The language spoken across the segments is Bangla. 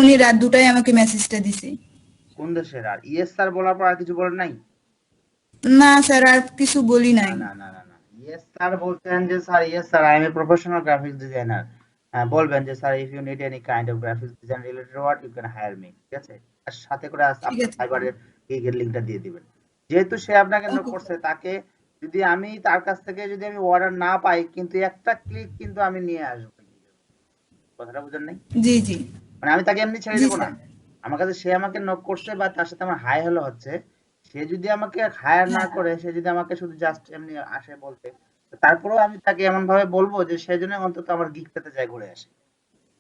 উনি রাত 2টায় আমাকে মেসেজটা দিছে। কোন দেশের? আর ইয়েস স্যার বলার পর আর কিছু বলেন নাই? না স্যার, আর কিছু বলি নাই। না, ইয়েস স্যার বলতেন যে sir yes sir I am a professional graphics designer. হ্যাঁ, বলবেন যে sir if you need any kind of graphics design related work you can hire me. ঠিক আছে? আর সাথে করে ঠিক আপনার আছে। ফাইবারের গিগের লিংকটা দিয়ে দিবেন। যেহেতু সে আপনাকে নক ওকে। করছে, তাকে যদি আমি তার কাছ থেকে যদি আমি অর্ডার না পাই, কিন্তু একটা ক্লিক কিন্তু আমি নিয়ে আসবো। কথাটা বুঝেন নাই? জি জি মানে আমি তাকে এমনি ছেড়ে জি দেব না। স্যার। আমার কাছে সে আমাকে নক করছে বা তার সাথে আমার হাই হ্যালো হচ্ছে, সে যদি আমাকে হায়ার না হ্যাঁ করে, সে যদি আমাকে শুধু জাস্ট এমনি আসে বলতে, তারপরেও আমি তাকে এমন ভাবে বলবো যে সে যেন অন্তত আমার গিগ পেতে যায় ঘুরে আসে।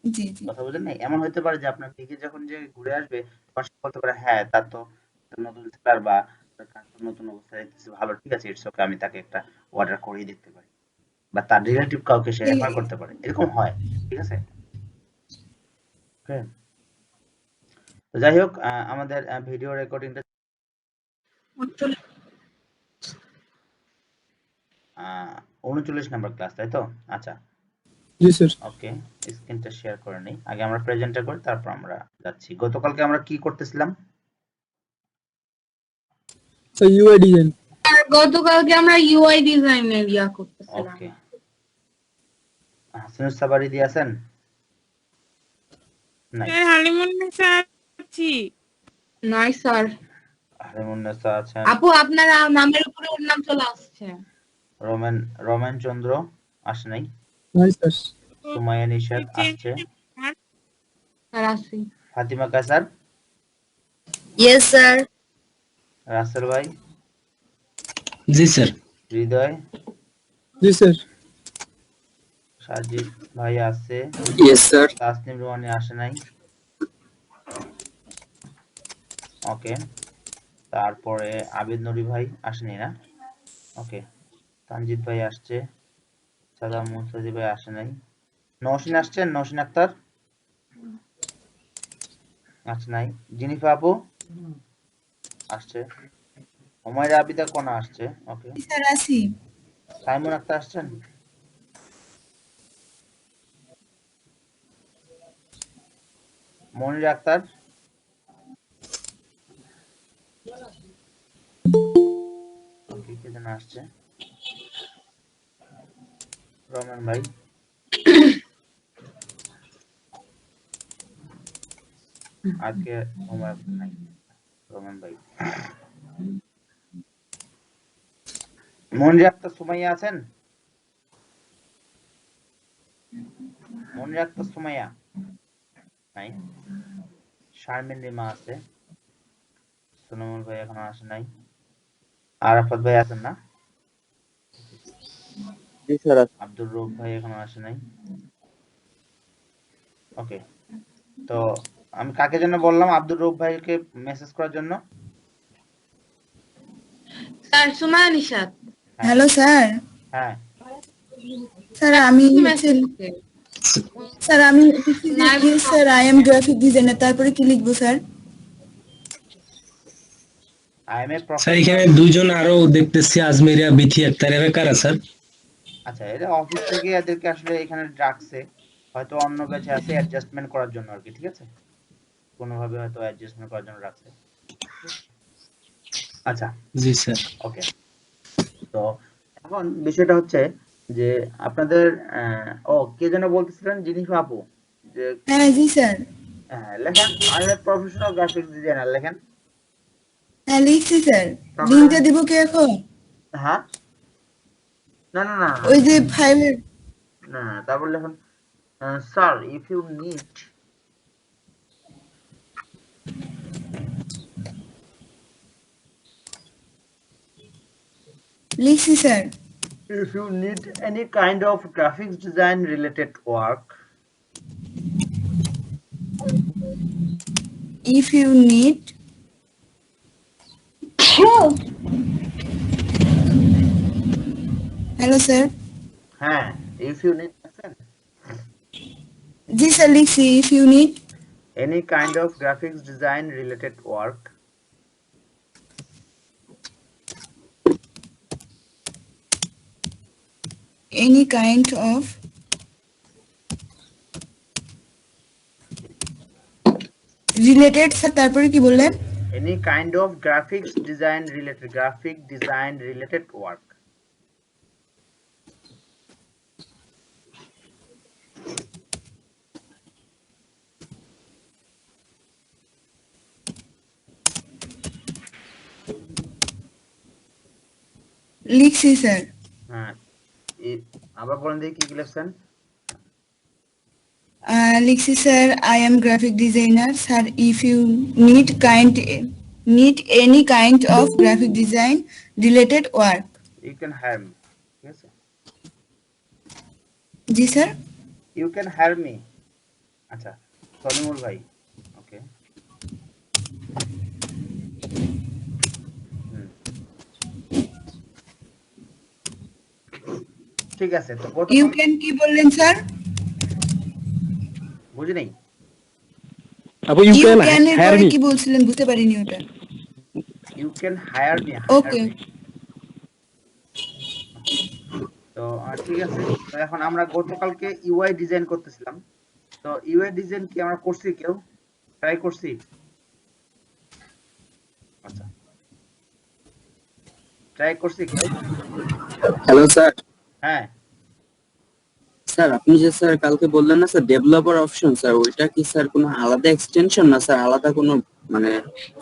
জি জি কথা বুঝেন নাই? এমন হতে পারে যে আপনার গিগে যখন যে ঘুরে আসবে, তখন সে বলতে পারে হ্যাঁ তার তো নতুন সেলার বা তার কাজ তো নতুন অবস্থায় দেখতেছি ভালো, ঠিক আছে ইটস ওকে, আমি তাকে একটা অর্ডার করেই দেখতে পারি, বা তার রিলেটিভ কাউকে সে রেফার করতে পারে, এরকম হয়। ঠিক আছে? ওকে। তো যাই হোক, আমাদের ভিডিও রেকর্ডিংটা 39 নাম্বার ক্লাস, তাই তো? আচ্ছা, জি স্যার। ওকে। স্ক্রিনটা শেয়ার করে নিই, আগে আমরা প্রেজেন্টটা করি, তারপর আমরা যাচ্ছি। গতকালকে আমরা কি করতেছিলাম? Sir UI design. আর গতকালকে আমরা ইউআই ডিজাইনের করতেছিলাম। ওকে, হাসিনুস সাবারি দিয়ে আছেন? নাই। স্যার হালিমুন্নেসা আছি। নাই স্যার। হালিমুন্নেসা আছেন। আপু আপনার নামের উপরে ওর নাম চলে আসছে। রমেন চন্দ্র আসে নাই। নাই স্যার। সুমাইয়া নিশাত আসছে। স্যার আসি। Fatima Kasar, yes sir. রাসেল ভাই, জি স্যার। হৃদয়, জি স্যার। সাজিদ ভাই আছে। Yes sir. তাসনিম রুমানি আসে নাই। ওকে। তারপরে আবিদ নুরি ভাই আসেনি না? ওকে। তানজিদ ভাই আসছে। সাদাম মুস্তাজি ভাই আসে নাই। নওশিন আসছেন? নওশিন আক্তার আসছে নাই। জিনিফা আপু আসছে। হুমায়রা আবিদা কোনা আসছে। ওকে। স্যার আছি। সাইমন আক্তার আসছেন? মনির আক্তার, ওকে, কে যেন আসছে। রমেন ভাই, আজকে হুমায়রা নাই। রমেন ভাই, মনির আক্তার, সুমাইয়া আছেন? মনির আক্তার, সুমাইয়া নাই। শারমিন রিমা আছে। সোনামুল ভাই এখনো আসে নাই। আরাফাত ভাই আছেন না? জি স্যার। আব্দুর রউফ ভাই এখনো আসে নাই। ওকে। তো আমি কাকে জন্য বললাম আব্দুর রউফ ভাইকে মেসেজ করার জন্য? স্যার সুমায়া নিশাত। হ্যাঁ হ্যালো স্যার। হ্যাঁ। স্যার আমি কি হচ্ছে মেসেজ করতে? স্যার আমি লিখছি যে নাই yes sir I am graphic designer, তারপরে কি লিখবো sir? I am A sir professional. এখানে দুজন আরো দেখতেছি, আজমেরিয়া বিথি আক্তার, এরা কারা স্যার? আচ্ছা, এটা অফিস থেকে এদেরকে আসলে এখানে রাখছে, হয়তো অন্য ব্যাচে আছে অ্যাডজাস্টমেন্ট করার জন্য আর কি। ঠিক আছে? কোনোভাবে হয়তো অ্যাডজাস্টমেন্ট করার জন্য রাখছে। আচ্ছা, জি স্যার। ওকে। তো এখন বিষয়টা হচ্ছে যে আপনাদের কে যেন বলতেছিলেন? জিনিফা আপু, যে হ্যাঁ জি স্যার। লেখেন I am a professional graphics designer লেখেন। হ্যাঁ লিখছি স্যার। তারপর লিঙ্কটা লেখেন, দিব কি এখন? হ্যাঁ, না, ওই যে ফাইলের। না, তারপর লেখেন স্যার ইফ ইউ নিড লিখছি sir. any kind of graphics design related work, if you need hello sir. হ্যাঁ, if you need জি স্যার লিখছি if you need any kind of graphics design related work, any kind of related sir তারপরে কি বললেন? any kind of graphic design related work. লিখছি স্যার। হ্যাঁ, আবার বলেন দেখি কি লিখছেন। লিখছি sir, I am graphic designer sir, if you need any kind of graphic design related work. You can hire me. ঠিক আছে, জি sir. you can hire me. আচ্ছা, সলিমুল ভাই, ওকে। ঠিক আছে, তো ইউ ক্যান কি বললেন স্যার? বুঝি নাই। আপু ইউ ক্যান এর পরে কি বলছিলেন বুঝতে পারিনি ওটা। You can hire me. ওকে। তো ঠিক আছে, তো এখন আমরা গতকালকে ইউআই ডিজাইন করতেছিলাম। তো ইউআই ডিজাইন কি আমরা করছি, কেউ ট্রাই করছি? আচ্ছা, ট্রাই করছি কেউ? Hello sir. হ্যাঁ স্যার আপনি যে স্যার কালকে বললেন না স্যার ডেভেলপার অপশন, স্যার ওইটা কি স্যার কোনো আলাদা এক্সটেনশন না স্যার, আলাদা কোনো মানে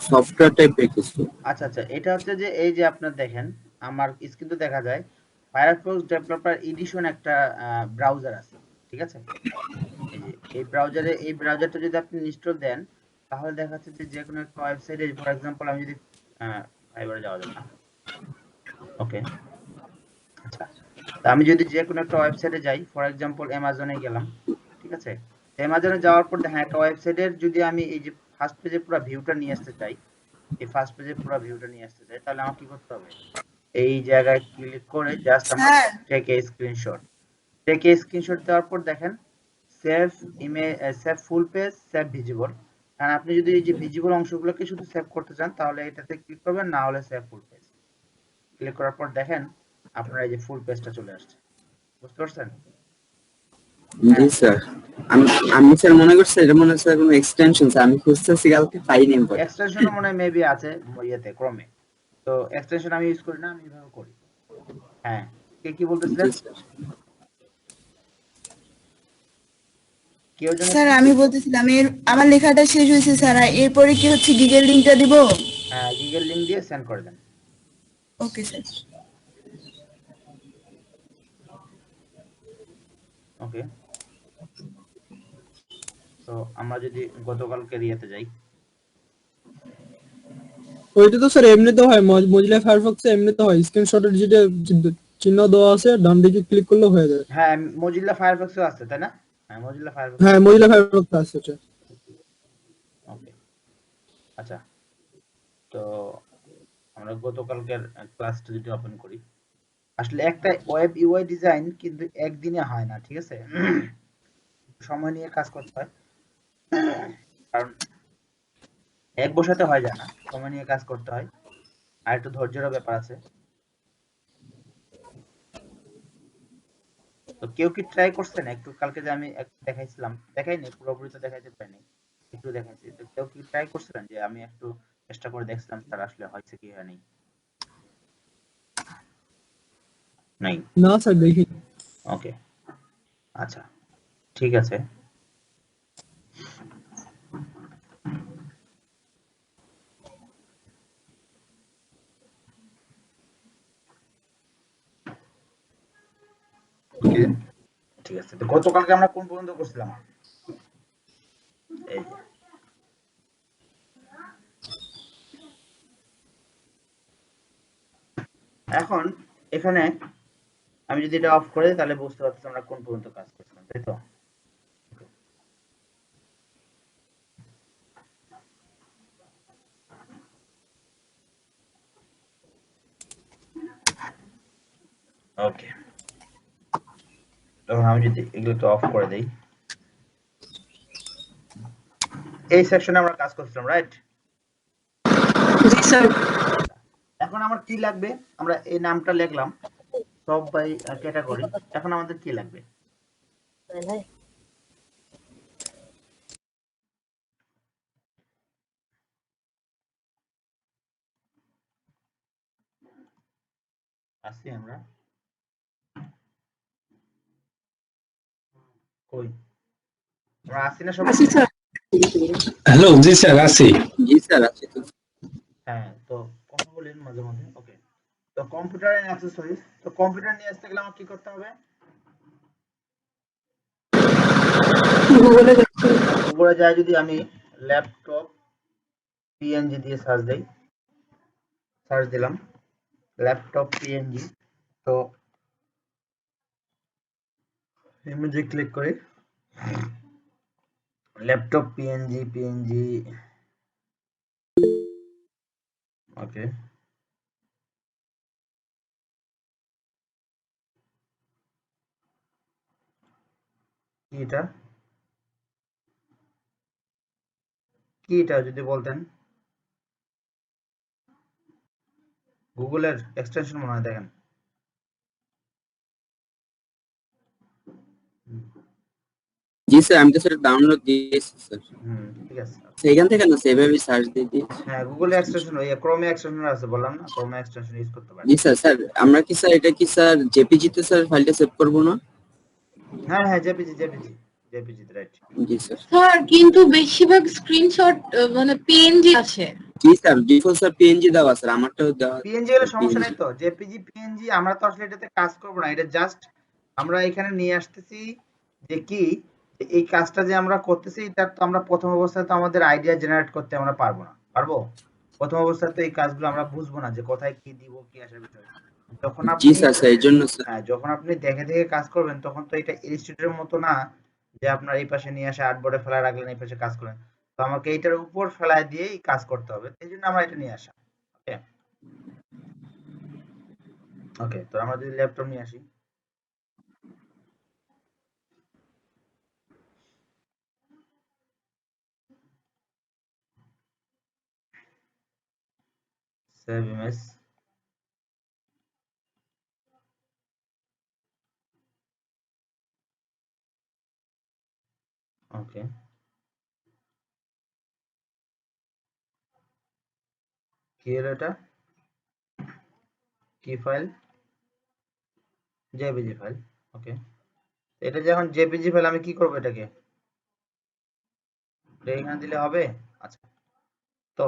সফটওয়্যার টাইপের কিছু? আচ্ছা আচ্ছা, এটা হচ্ছে যে এই যে আপনার দেখেন আমার স্ক্রিনে দেখা যায় ফায়ারফক্স ডেভেলপার এডিশন একটা ব্রাউজার আছে, ঠিক আছে। এই ব্রাউজারটা যদি আপনি ইনস্টল দেন তাহলে দেখা যাচ্ছে যে যে কোনো একটা ওয়েবসাইটে, ফর এক্সাম্পল আমি যদি ফাইবারে যাওয়া যাবে না, ওকে। আচ্ছা, তা আমি যদি যে কোনো একটা ওয়েবসাইটে যাই, ফর এক্সাম্পল অ্যামাজনে গেলাম, ঠিক আছে। অ্যামাজনে যাওয়ার পর দেখেন একটা ওয়েবসাইটের যদি আমি এই যে ফার্স্ট পেজে পুরো ভিউটা নিয়ে আসতে চাই, এই ফার্স্ট পেজে পুরো ভিউটা নিয়ে আসতে চাই, তাহলে আমার কি করতে হবে? এই জায়গায় ক্লিক করে জাস্ট আমরা স্যার টেক এ স্ক্রিনশট দেওয়ার পর দেখেন save image, save full page, save visible. কারণ আপনি যদি এই যে ভিজিবল অংশগুলোকে শুধু সেভ করতে চান তাহলে এটাতে ক্লিক করবেন, না হলে সেভ ফুল পেজ ক্লিক করার পর দেখেন আপনার এই যে ফুল পেজটা চলে আসছে, বুঝতে পারছেন? জি স্যার। আমি আমি স্যার মনে করছি এটা মনে হচ্ছে কোনো এক্সটেনশন, স্যার আমি খুঁজতেছি কালকে পাইনি। এক্সটেনশন মনে হয় মেবি আছে ইয়েতে ক্রমে, তো এক্সটেনশন আমি ইউজ করি না, আমি এভাবে করি। হ্যাঁ, কে কি বলতেছিলেন? কেউ যেন স্যার আমি বলতেছিলাম আমার লেখাটা শেষ হয়েছে স্যার, এরপরে কি হচ্ছে গিগের লিংকটা দিব? হ্যাঁ, গুগল লিংক দিয়ে সেন্ড করে দেন। Okay sir. ওকে, তো আমরা যদি গতকালকে ইয়েতে যাই, ওইটা তো স্যার এমনিতে হয়, মজিলা ফায়ারফক্সে এমনিতে হয়, স্ক্রিনশটের যেটা চিহ্ন দেওয়া আছে ডান দিকে ক্লিক করলে হয়ে যাবে। হ্যাঁ মজিলা ফায়ারফক্সও আছে তাই না? হ্যাঁ মজিলা ফায়ারফক্স, হ্যাঁ মজিলা ফায়ারফক্স আছে এটা। ওকে। আচ্ছা, তো আমরা গতকালকের ক্লাসটা যদি ওপেন করি, আসলে একটা ওয়েব ইউআই ডিজাইন কিন্তু একদিনে হয় না, ঠিক আছে। সময় নিয়ে কাজ করতে হয়, কারণ এক বসাতে হয় যায় না, সময় নিয়ে কাজ করতে হয়, আর একটু ধৈর্যেরও ব্যাপার আছে। তো কেউ কি ট্রাই করছেন একটু? কালকে যে আমি দেখাইছিলাম, দেখাইনি পুরোপুরি তো দেখাইতে পারিনি, একটু দেখাইছি, তো কেউ কি ট্রাই করছিলেন? যে আমি একটু চেষ্টা করে দেখছিলাম স্যার আসলে হয়েছে কি হয়নি? নাই না স্যার দেখি। ওকে, আচ্ছা ঠিক আছে। ঠিক আছে, তো গতকালকে আমরা কোন পর্যন্ত করছিলাম? এই যে এখন এখানে আমি যদি এটা অফ করে দিই তাহলে বুঝতে পারতেছি আমরা কোন পর্যন্ত কাজ করছিলাম, তাই তো? ওকে, তখন আমি যদি এগুলোকে অফ করে দেই, এই সেকশনে আমরা কাজ করছিলাম, রাইট? জি স্যার। এখন আমার কি লাগবে? আমরা এই নামটা লিখলাম সব বাই ক্যাটাগরি। এখন আমাদের কি লাগবে? আসি আমরা কই আমরা আসি না সবাই আসি স্যার। হ্যালো জি স্যার আছি। জি স্যার আছে তো। হ্যাঁ তো কথা বলেন মাঝে মাঝে ওকে তো কম্পিউটার এন্ড অ্যাক্সেসরিজ তো কম্পিউটার নিয়ে আসতে গেলে আমার কি করতে হবে গুগলে যাচ্ছি। গুগলে যাই যদি আমি ল্যাপটপ পিএনজি দিয়ে সার্চ দেই সার্চ দিলাম ল্যাপটপ পিএনজি তো ইমেজে ক্লিক করে ল্যাপটপ পিএনজি ওকে কি এটা কি এটা যদি বলতেন গুগলের এক্সটেনশন মনে হয় দেখেন জি স্যার আমি তো স্যার ডাউনলোড দিয়েছি স্যার। ঠিক আছে সেখান থেকে না সেভাবে সার্চ দিয়ে দিয়েছি। হ্যাঁ গুগলে এক্সটেনশন ওই ক্রোমে এক্সটেনশন আছে বললাম না ক্রোমে এক্সটেনশন ইউজ করতে পারেন জি স্যার স্যার আমরা কি স্যার এটা কি স্যার জেপিজি তে স্যার ফাইলটা সেভ করব না? হ্যাঁ হ্যাঁ জেপিজি রাইট জি স্যার। স্যার কিন্তু বেশিরভাগ স্ক্রিনশট মানে পিএনজি আছে। জি স্যার ডিফল্ট স্যার পিএনজি দেওয়া স্যার আমারটাও দেওয়া। পিএনজি হলে সমস্যা নেই তো জেপিজি পিএনজি আমরা তো আসলে এটাতে কাজ করব না এটা জাস্ট আমরা এখানে নিয়ে আসতেছি যে কি যে এই কাজটা যে আমরা করতেছি এটা তো আমরা প্রথম অবস্থায় তো আমাদের আইডিয়া জেনারেট করতে আমরা পারবো না পারবো প্রথম অবস্থায় তো এই কাজগুলো আমরা বুঝবো না যে কোথায় কি দিব কি আসার বিষয় যখন জি আপনি স্যার স্যার এই জন্য স্যার। হ্যাঁ যখন আপনি দেখে দেখে কাজ করবেন তখন তো এটা ইনস্টিটিউটের মতো না যে আপনার এই পাশে নিয়ে আসে আর্টবোর্ডে ফেলায় রাখলেন এই পাশে কাজ করেন তো আমাকে এইটার উপর ফেলায় দিয়েই কাজ করতে হবে এই জন্য আমরা এটা নিয়ে আসা ওকে ওকে তো আমরা যদি ল্যাপটপ নিয়ে আসি সেভ ইমেজ ওকে কি হলো এটা কি ফাইল জেপিজি ফাইল ওকে এটা যখন জেপিজি ফাইল আমি কি করব এটাকে এখানে দিলে হবে আচ্ছা তো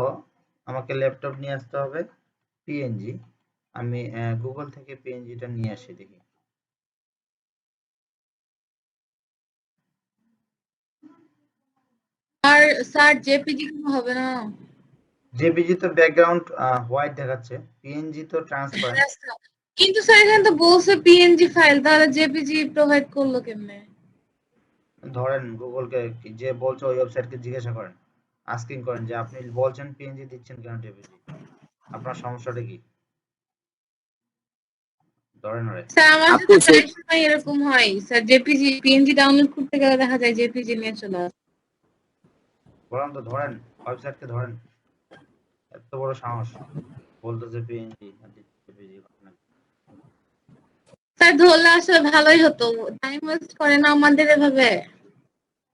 আমাকে ল্যাপটপ নিয়ে আসতে হবে পিএনজি আমি গুগল থেকে পিএনজিটা নিয়ে আসি দেখি আর স্যার জেপিজি কেন হবে না? জেপিজি তো ব্যাকগ্রাউন্ড হোয়াইট দেখাচ্ছে পিএনজি তো ট্রান্সপারেন্ট হ্যাঁ, স্যার। কিন্তু স্যার এখানে তো বলছে পিএনজি ফাইল তাহলে জেপিজি প্রোভাইড করলো কেমনে? ধরেন গুগলকে যে বলছে ওই ওয়েবসাইটকে জিজ্ঞাসা করেন আস্কিং করেন যে আপনি বলছেন পিএনজি দিচ্ছেন কেন জেপিজি আপনার সমস্যাটা কি ধরেন ওরে স্যার আমার আপু সাথে স্যার প্রায় সময় এরকম হয় স্যার জেপিজি পিএনজি ডাউনলোড করতে গেলে দেখা যায় জেপিজি নিয়ে চলে আসে। বললাম তো ধরেন ওয়েবসাইটকে ধরেন এত বড় সাহস বলতেছে পিএনজি জেপিজি স্যার ধরলে আসলে ভালোই হতো টাইম ওয়েস্ট করে না আমাদের এভাবে।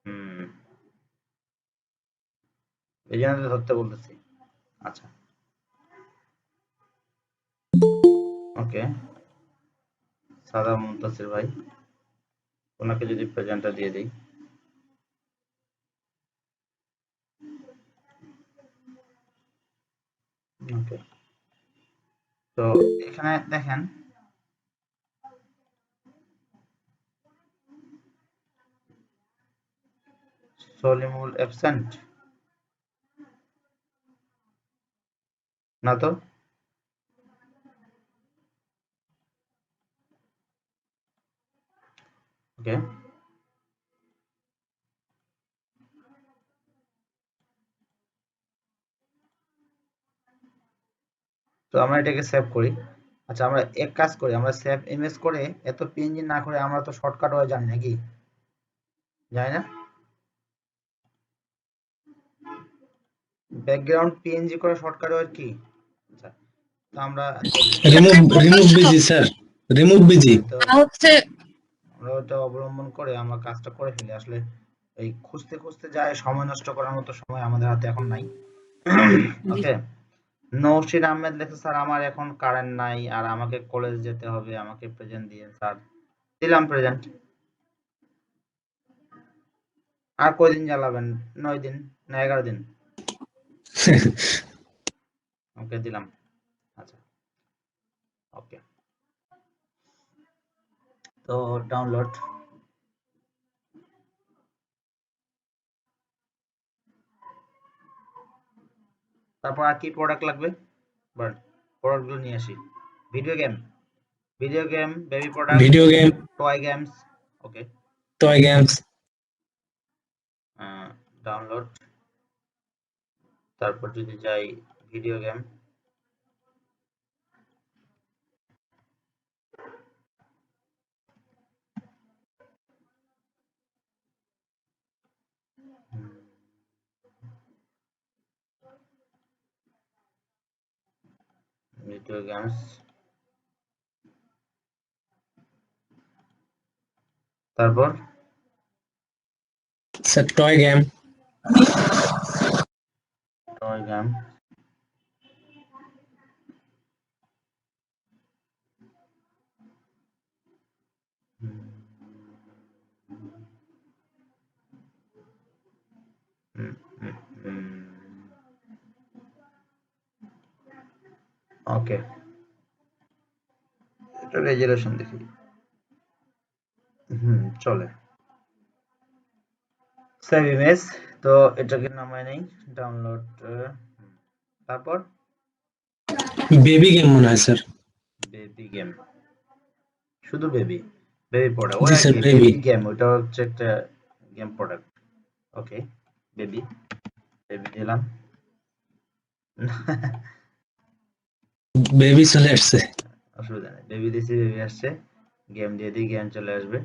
হুম এই জন্য তো ধরতে বলতেছি আচ্ছা ওকে সাদা মুনতাসির ভাই ওনাকে যদি প্রেজেন্টটা দিয়ে দিই ওকে তো এখানে দেখেন সলিমুল অ্যাবসেন্ট না তো ওকে তো আমরা এটাকে সেভ করি আচ্ছা আমরা এক কাজ করি আমরা সেভ ইমেজ করে এত পিএনজি না করে আমরা তো শর্টকাট ওয়ে জানি নাকি জানি না ব্যাকগ্রাউন্ড পিএনজি করা শর্টকাট ওয়ে কি আচ্ছা তো আমরা remove busy sir, remove busy. তো হচ্ছে আমরা ওটা অবলম্বন করে আমরা কাজটা করে ফেলি আসলে এই খুঁজতে খুঁজতে যায় সময় নষ্ট করার মতো সময় আমাদের হাতে এখন নাই ওকে নওশিন আহমেদ লেখছে স্যার আমার এখন কারেন্ট নাই আর আমাকে কলেজ যেতে হবে, আমাকে প্রেজেন্ট দিয়ে স্যার। দিলাম প্রেজেন্ট। আর কয়দিন জ্বালাবেন? 9 দিন না 11 দিন? ওকে দিলাম। আচ্ছা ওকে, তো ডাউনলোড। তারপর আর কি প্রোডাক্ট লাগবে? বল, প্রোডাক্ট গুলো নিয়ে আসি। Video game, baby product, video game, toy games. Okay, toy games, download. তারপর যদি যাই ভিডিও গেম, ভিডিও গেমস, তারপর sir toy game, toy game, okay, এটা রেজুলেশন দেখি। চলে সেভ ইমেজ, তো এটাকে নামায় নেই, ডাউনলোড। তারপর বেবি গেম মনে হয় স্যার। বেবি গেম, শুধু বেবি প্রোডাক্ট, জি ওটা স্যার কি বেবি, বেবি গেম? ওটা হচ্ছে একটা গেম প্রোডাক্ট। ওকে, বেবি দিলাম। বেবি চলে আসছে। অসুবিধা নেই, বেবি দিছি, বেবি আসছে। গেম দিয়ে দিই, গেম চলে আসবে।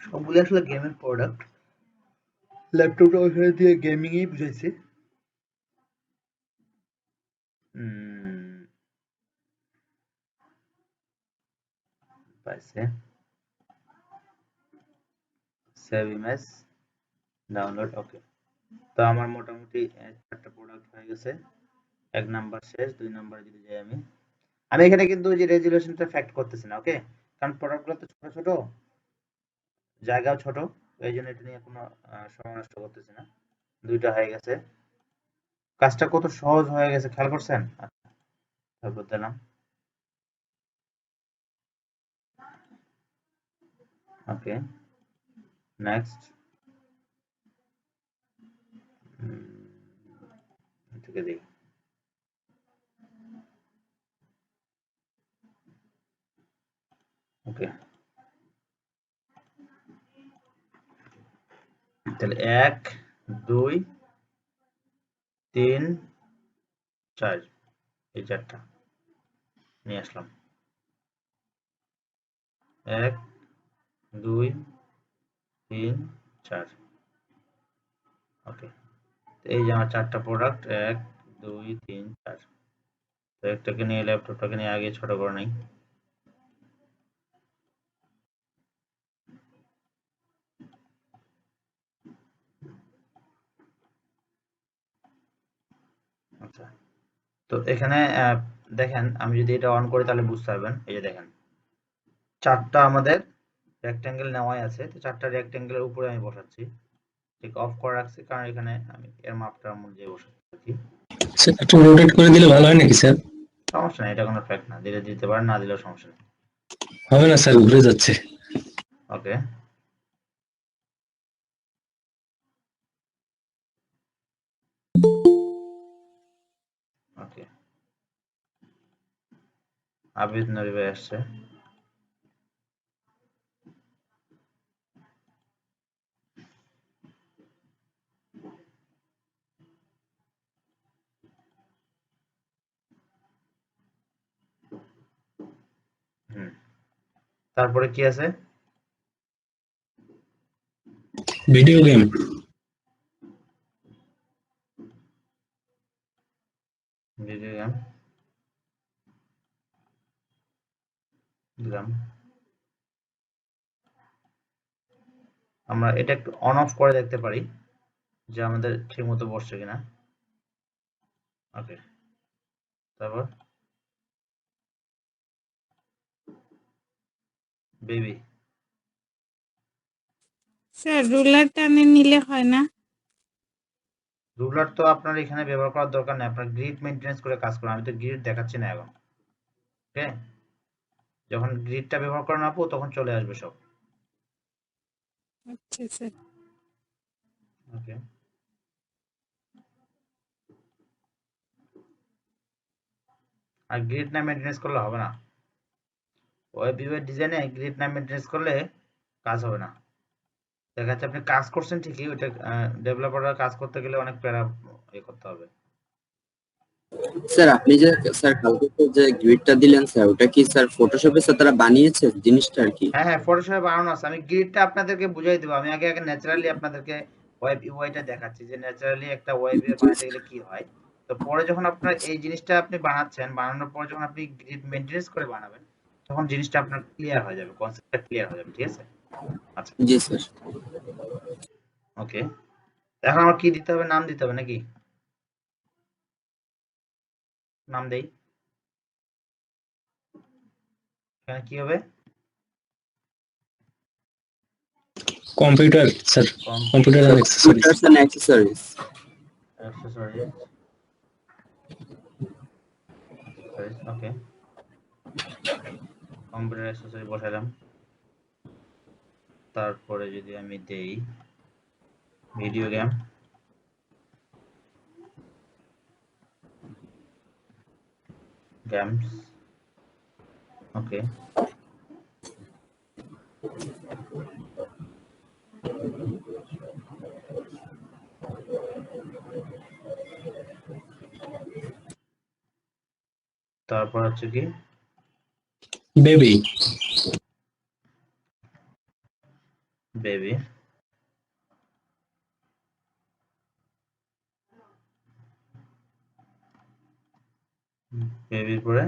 সবগুলো আসলে গেমের প্রোডাক্ট। ল্যাপটপটা ওখানে দিয়ে গেমিংই বুঝাইছে। পাইছে, সেভ ইমেজ, ডাউনলোড। ওকে, তো আমার মোটামুটি 4টা প্রোডাক্ট হয়ে গেছে। 1 নাম্বার শেষ। 2 নাম্বার যদি যাই আমি এখানে কিন্তু যে রেজুলেশনটা ফ্যাক্ট করতেছি না। ওকে, কারণ প্রোডাক্টগুলো তো ছোট ছোট, জায়গাও ছোট, এই জন্য এটা নিয়ে কোনো সময় নষ্ট করতেছি না। 2টা হয়ে গেছে, কাজটা কত সহজ হয়ে গেছে খেয়াল করছেন? আচ্ছা, তারপর দিলাম ওকে, নেক্সট। এটাকে দিই ওকে, তাহলে 1 2 3 4, এই 4টা নিয়ে আসলাম। 1 2 3 4। ওকে, এই যে আমার 4টা প্রোডাক্ট, 1 2 3 4। তো একটাকে নিয়ে, ল্যাপটপটাকে নিয়ে আগে ছোট করে নেই। আচ্ছা, তো এখানে দেখেন, আমি যদি এটা অন করি তাহলে বুঝতে পারবেন। এই যে দেখেন 4টা আমাদের রেক্টেঙ্গেল নেওয়াই আছে, তো 4টা রেক্টেঙ্গেলের উপরে আমি বসাচ্ছি। ঠিক অফ করে রাখছি কারণ এখানে আমি এর মাপটা অনুযায়ী বসাচ্ছি। স্যার একটু রোটেট করে দিলে ভালো হয় নাকি স্যার? সমস্যা নেই, এটা কোনো ফ্যাক্ট না, দিলে দিতে পারেন, না দিলেও সমস্যা নেই। হবে না স্যার, ঘুরে যাচ্ছে। ওকে, ওকে, আবিদ নবী ভাই আসছে। তারপরে কি আছে? ভিডিও গেম, ভিডিও গেম দিলাম। আমরা এটা একটু অন অফ করে দেখতে পারি যে আমাদের ঠিক মতো বসছে কিনা। ওকে, তারপর বেবি। স্যার রুলার টানে নিলে হয় না? রুলার তো আপনার এখানে ব্যবহার করার দরকার নেই, আপনার গ্রিড মেইনটেনেন্স করে কাজ করুন। আমি তো গ্রিড দেখাচ্ছি না এখন। ওকে, যখন গ্রিডটা ব্যবহার করেন আপু তখন চলে আসবে সব। আচ্ছা স্যার। ওকে, আর গ্রিড না মেইনটেনেন্স করলে হবে না। ওয়েব ভিউয়ের ডিজাইনে গ্রিড না মেইনটেনেন্স করলে কাজ হবে না। দেখা যাচ্ছে আপনি কাজ করছেন ঠিকই, ওইটা ডেভেলপাররা কাজ করতে গেলে অনেক প্যারা করতে হবে। স্যার আপনি যে স্যার কালকে যে গ্রিডটা দিলেন স্যার ওটা কি স্যার ফটোশপে স্যার তারা বানিয়েছে জিনিসটা আর কি? হ্যাঁ হ্যাঁ, ফটোশপে বানানো আছে। আমি গ্রিডটা আপনাদেরকে বুঝাই দেবো। আমি আগে ন্যাচারালি আপনাদেরকে ওয়েব ইউআইটা দেখাচ্ছি যে ন্যাচারালি একটা ওয়েব ইউআই বানাতে গেলে কি হয়। তো পরে যখন আপনার এই জিনিসটা আপনি বানাচ্ছেন, বানানোর পর যখন আপনি গ্রিড মেইনটেনেন্স করে বানাবেন তখন জিনিসটা আপনার ক্লিয়ার হয়ে যাবে, কনসেপ্টটা ক্লিয়ার হয়ে যাবে। ঠিক আছে, আচ্ছা জি স্যার। ওকে। এখন আমার কি দিতে হবে, নাম দিতে হবে নাকি? নাম দেই। এখানে কি হবে? Computer sir, computer and accessories. Computers and accessories. Accessories. Okay, computer accessory বসালাম। তারপরে যদি আমি দেই ভিডিও গেম, গেমস। ওকে, তারপর হচ্ছে কি बेबी, বেবি। বেবির পরে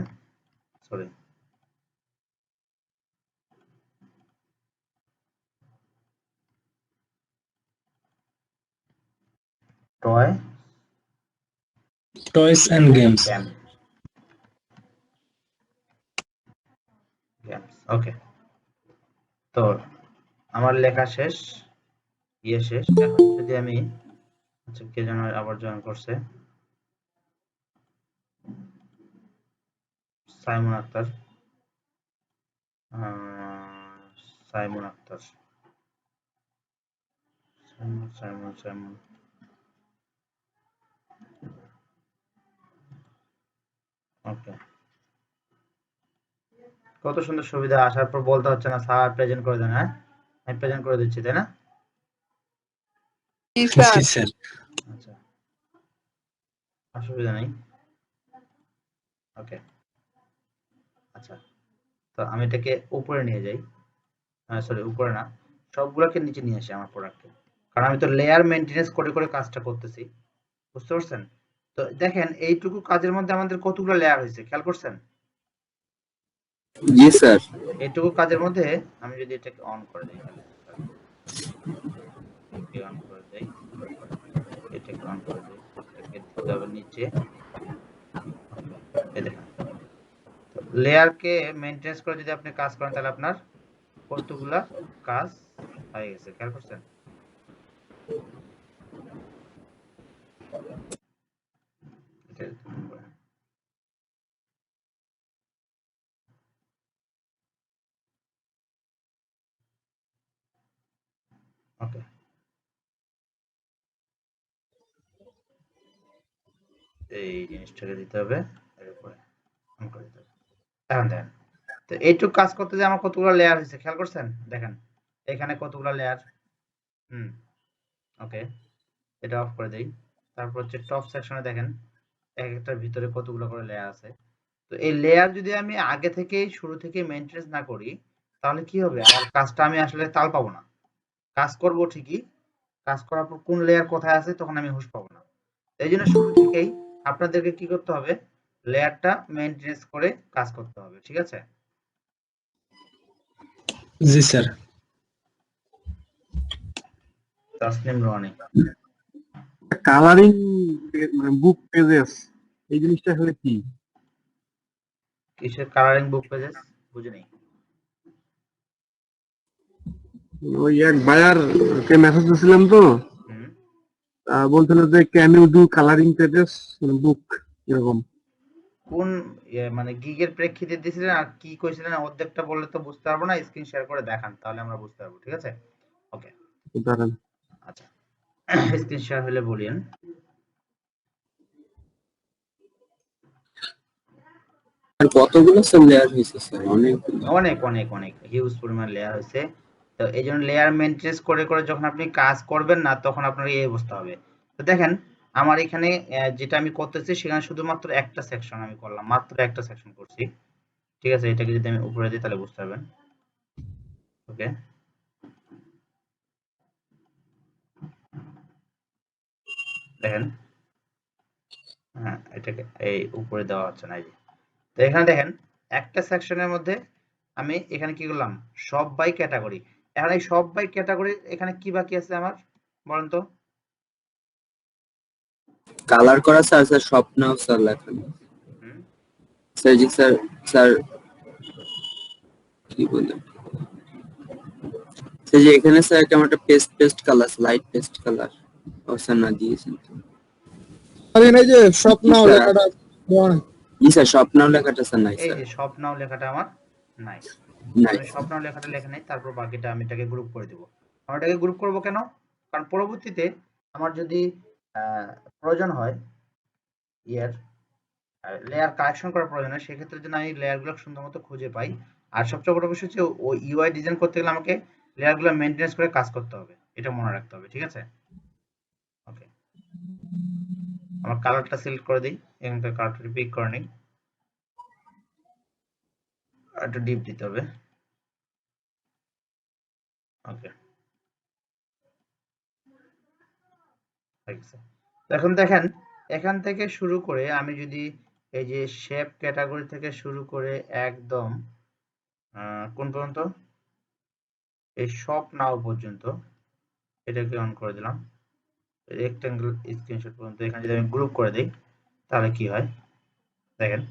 sorry toy toys and games. Game, games. Okay, তো আমার লেখা শেষ, শেষ। এখন যদি আমি, আচ্ছা কে যেন আবার জয়েন করছে, সাইমন আক্তার। সাইমন আক্তার, সাইমন সাইমন সাইমন। ওকে, কত সুন্দর সুবিধা, আসার পর বলতে হচ্ছে না স্যার প্রেজেন্ট করে দেন। হ্যাঁ, আমি প্রেজেন্ট করে দিচ্ছি, তাই না? जी सर। আচ্ছা, অসুবিধা নেই। ওকে, আচ্ছা, তো আমি এটাকে উপরে নিয়ে যাই। সরি, উপরে না, সবগুলোকে নিচে নিয়ে আসি আমার প্রোডাক্টে, কারণ আমি তো লেয়ার মেইনটেনেন্স করে করে কাজটা করতেছি। বুঝতে পারছেন? তো দেখেন এইটুকু কাজের মধ্যে আমাদের কতগুলো লেয়ার হয়েছে, খেয়াল করছেন? জি স্যার। এইটুকু কাজের মধ্যে আমি যদি এটাকে অন করে দিই, এটাকে অন করে দেই, এটাকে অন করে দেই, এটাকে দিতে হবে নিচে। এই দেখেন, লেয়ারকে মেইনটেনেন্স করে যদি আপনি কাজ করেন তাহলে আপনার কতগুলা কাজ হয়ে গেছে, খেয়াল করছেন? ওকে, এই জিনিসটাকে দিতে হবে এর উপরে, অন করে দিতে হবে। এখন দেখেন, তো এইটুকু কাজ করতে যে আমার কতগুলো লেয়ার হয়েছে, খেয়াল করছেন? দেখেন এখানে কতগুলো লেয়ার। ওকে, এটা অফ করে দেই। তারপর হচ্ছে টপ সেকশনে দেখেন এক একটার ভিতরে কতগুলো করে লেয়ার আছে। তো এই লেয়ার যদি আমি আগে থেকে শুরু থেকে মেইনটেনেন্স না করি তাহলে কি হবে, আমার কাজটা আমি আসলে তাল পাবো না। কাজ করব ঠিকই, কাজ করার পর কোন লেয়ার কোথায় আছে তখন আমি হুঁশ পাবো না। এই জন্য শুরু থেকেই আপনাদেরকে কি করতে হবে, লেয়ারটা মেইনটেনেন্স করে কাজ করতে হবে। ঠিক আছে? जी सर। তাসনিম রোহানি। কালারিং মানে বুক পেজেস এই জিনিসটা আসলে কি? কিসের কালারিং বুক পেজেস বুঝে নেই। ওই এক বায়ার কে মেসেজ দিয়েছিলাম তো, হুম। বলছিল যে can you do colouring pages book এরকম। কোন মানে গিগের প্রেক্ষিতে দিয়েছিলেন আর কি কইছিলেন অর্ধেকটা বললে তো বুঝতে পারবো না, স্ক্রিন শেয়ার করে দেখান তাহলে আমরা বুঝতে পারবো, ঠিক আছে? ওকে দাঁড়ান। আচ্ছা স্ক্রিন শেয়ার হলে বলিয়েন। আর কতগুলো স্যার লেয়ার হয়েছে স্যার? অনেকগুলো। অনেক অনেক অনেক হিউজ পরিমাণ লেয়ার হয়েছে। তো এই জন্য লেয়ার মেনটেন্স করে করে যখন আপনি কাজ করবেন না তখন আপনার এই অবস্থা হবে। তো দেখেন আমার এখানে যেটা আমি করতেছি সেখানে শুধুমাত্র একটা সেকশন আমি করলাম, মাত্র একটা সেকশন করছি, ঠিক আছে? এটাকে যদি আমি উপরে দিই তাহলে বুঝতে পারবেন। ওকে দেখেন, হ্যাঁ এটাকে এই উপরে দেওয়া হচ্ছে না, এই যে। তো এখানে দেখেন একটা সেকশনের মধ্যে আমি এখানে কি করলাম, সব বাই ক্যাটাগরি। এখন এই সব বাই ক্যাটাগরি এখানে কি বাকি আছে আমার বলেন তো? কালার করা স্যার, স্যার স্বপ্নাও স্যার লেখা নেই। হুম, স্যার জি স্যার, স্যার কি বলে স্যার যে এখানে স্যার কেমন একটা paste paste colour, light paste colour ও স্যার না দিয়েছেন তো। আর এই যে স্বপ্ন স্যার, লেখাটা দেওয়া নাই। জি স্যার স্বপ্নাও লেখাটা স্যার নাই এই স্যার, যে স্বপ্নাও লেখাটা আমার নাই। নাই। আমি স্বপ্নাও লেখাটা লেখা নাই, তারপর বাকিটা আমি এটাকে গ্রুপ করে দেব। আমি এটাকে গ্রুপ করব কেন? কারণ পরবর্তীতে আমার যদি প্রয়োজন হয় ইয়ার লেয়ার কালেকশন করার প্রয়োজন হয়, সেক্ষেত্রে যেন আমি লেয়ারগুলো সুন্দর মতো খুঁজে পাই। আর সবচেয়ে বড় বিষয় হচ্ছে ওই ইউআই ডিজাইন করতে গেলে আমাকে লেয়ারগুলো মেইনটেনেন্স করে কাজ করতে হবে, এটা মনে রাখতে হবে, ঠিক আছে? ওকে আমার কালারটা সিলেক্ট করে দিই, এখানকার কালারটা পিক করে নিই, একটু ডিপ দিতে হবে। ওকে এখন দেখেন এখান থেকে শুরু করে আমি যদি এই যে শেপ ক্যাটাগরি থেকে শুরু করে একদম কোন পর্যন্ত, এই সব নাও পর্যন্ত এটাকে অন করে দিলাম, রেক্টেঙ্গেল স্ক্রিনশট পর্যন্ত এখানে যদি আমি গ্রুপ করে দিই তাহলে কি হয় দেখেন।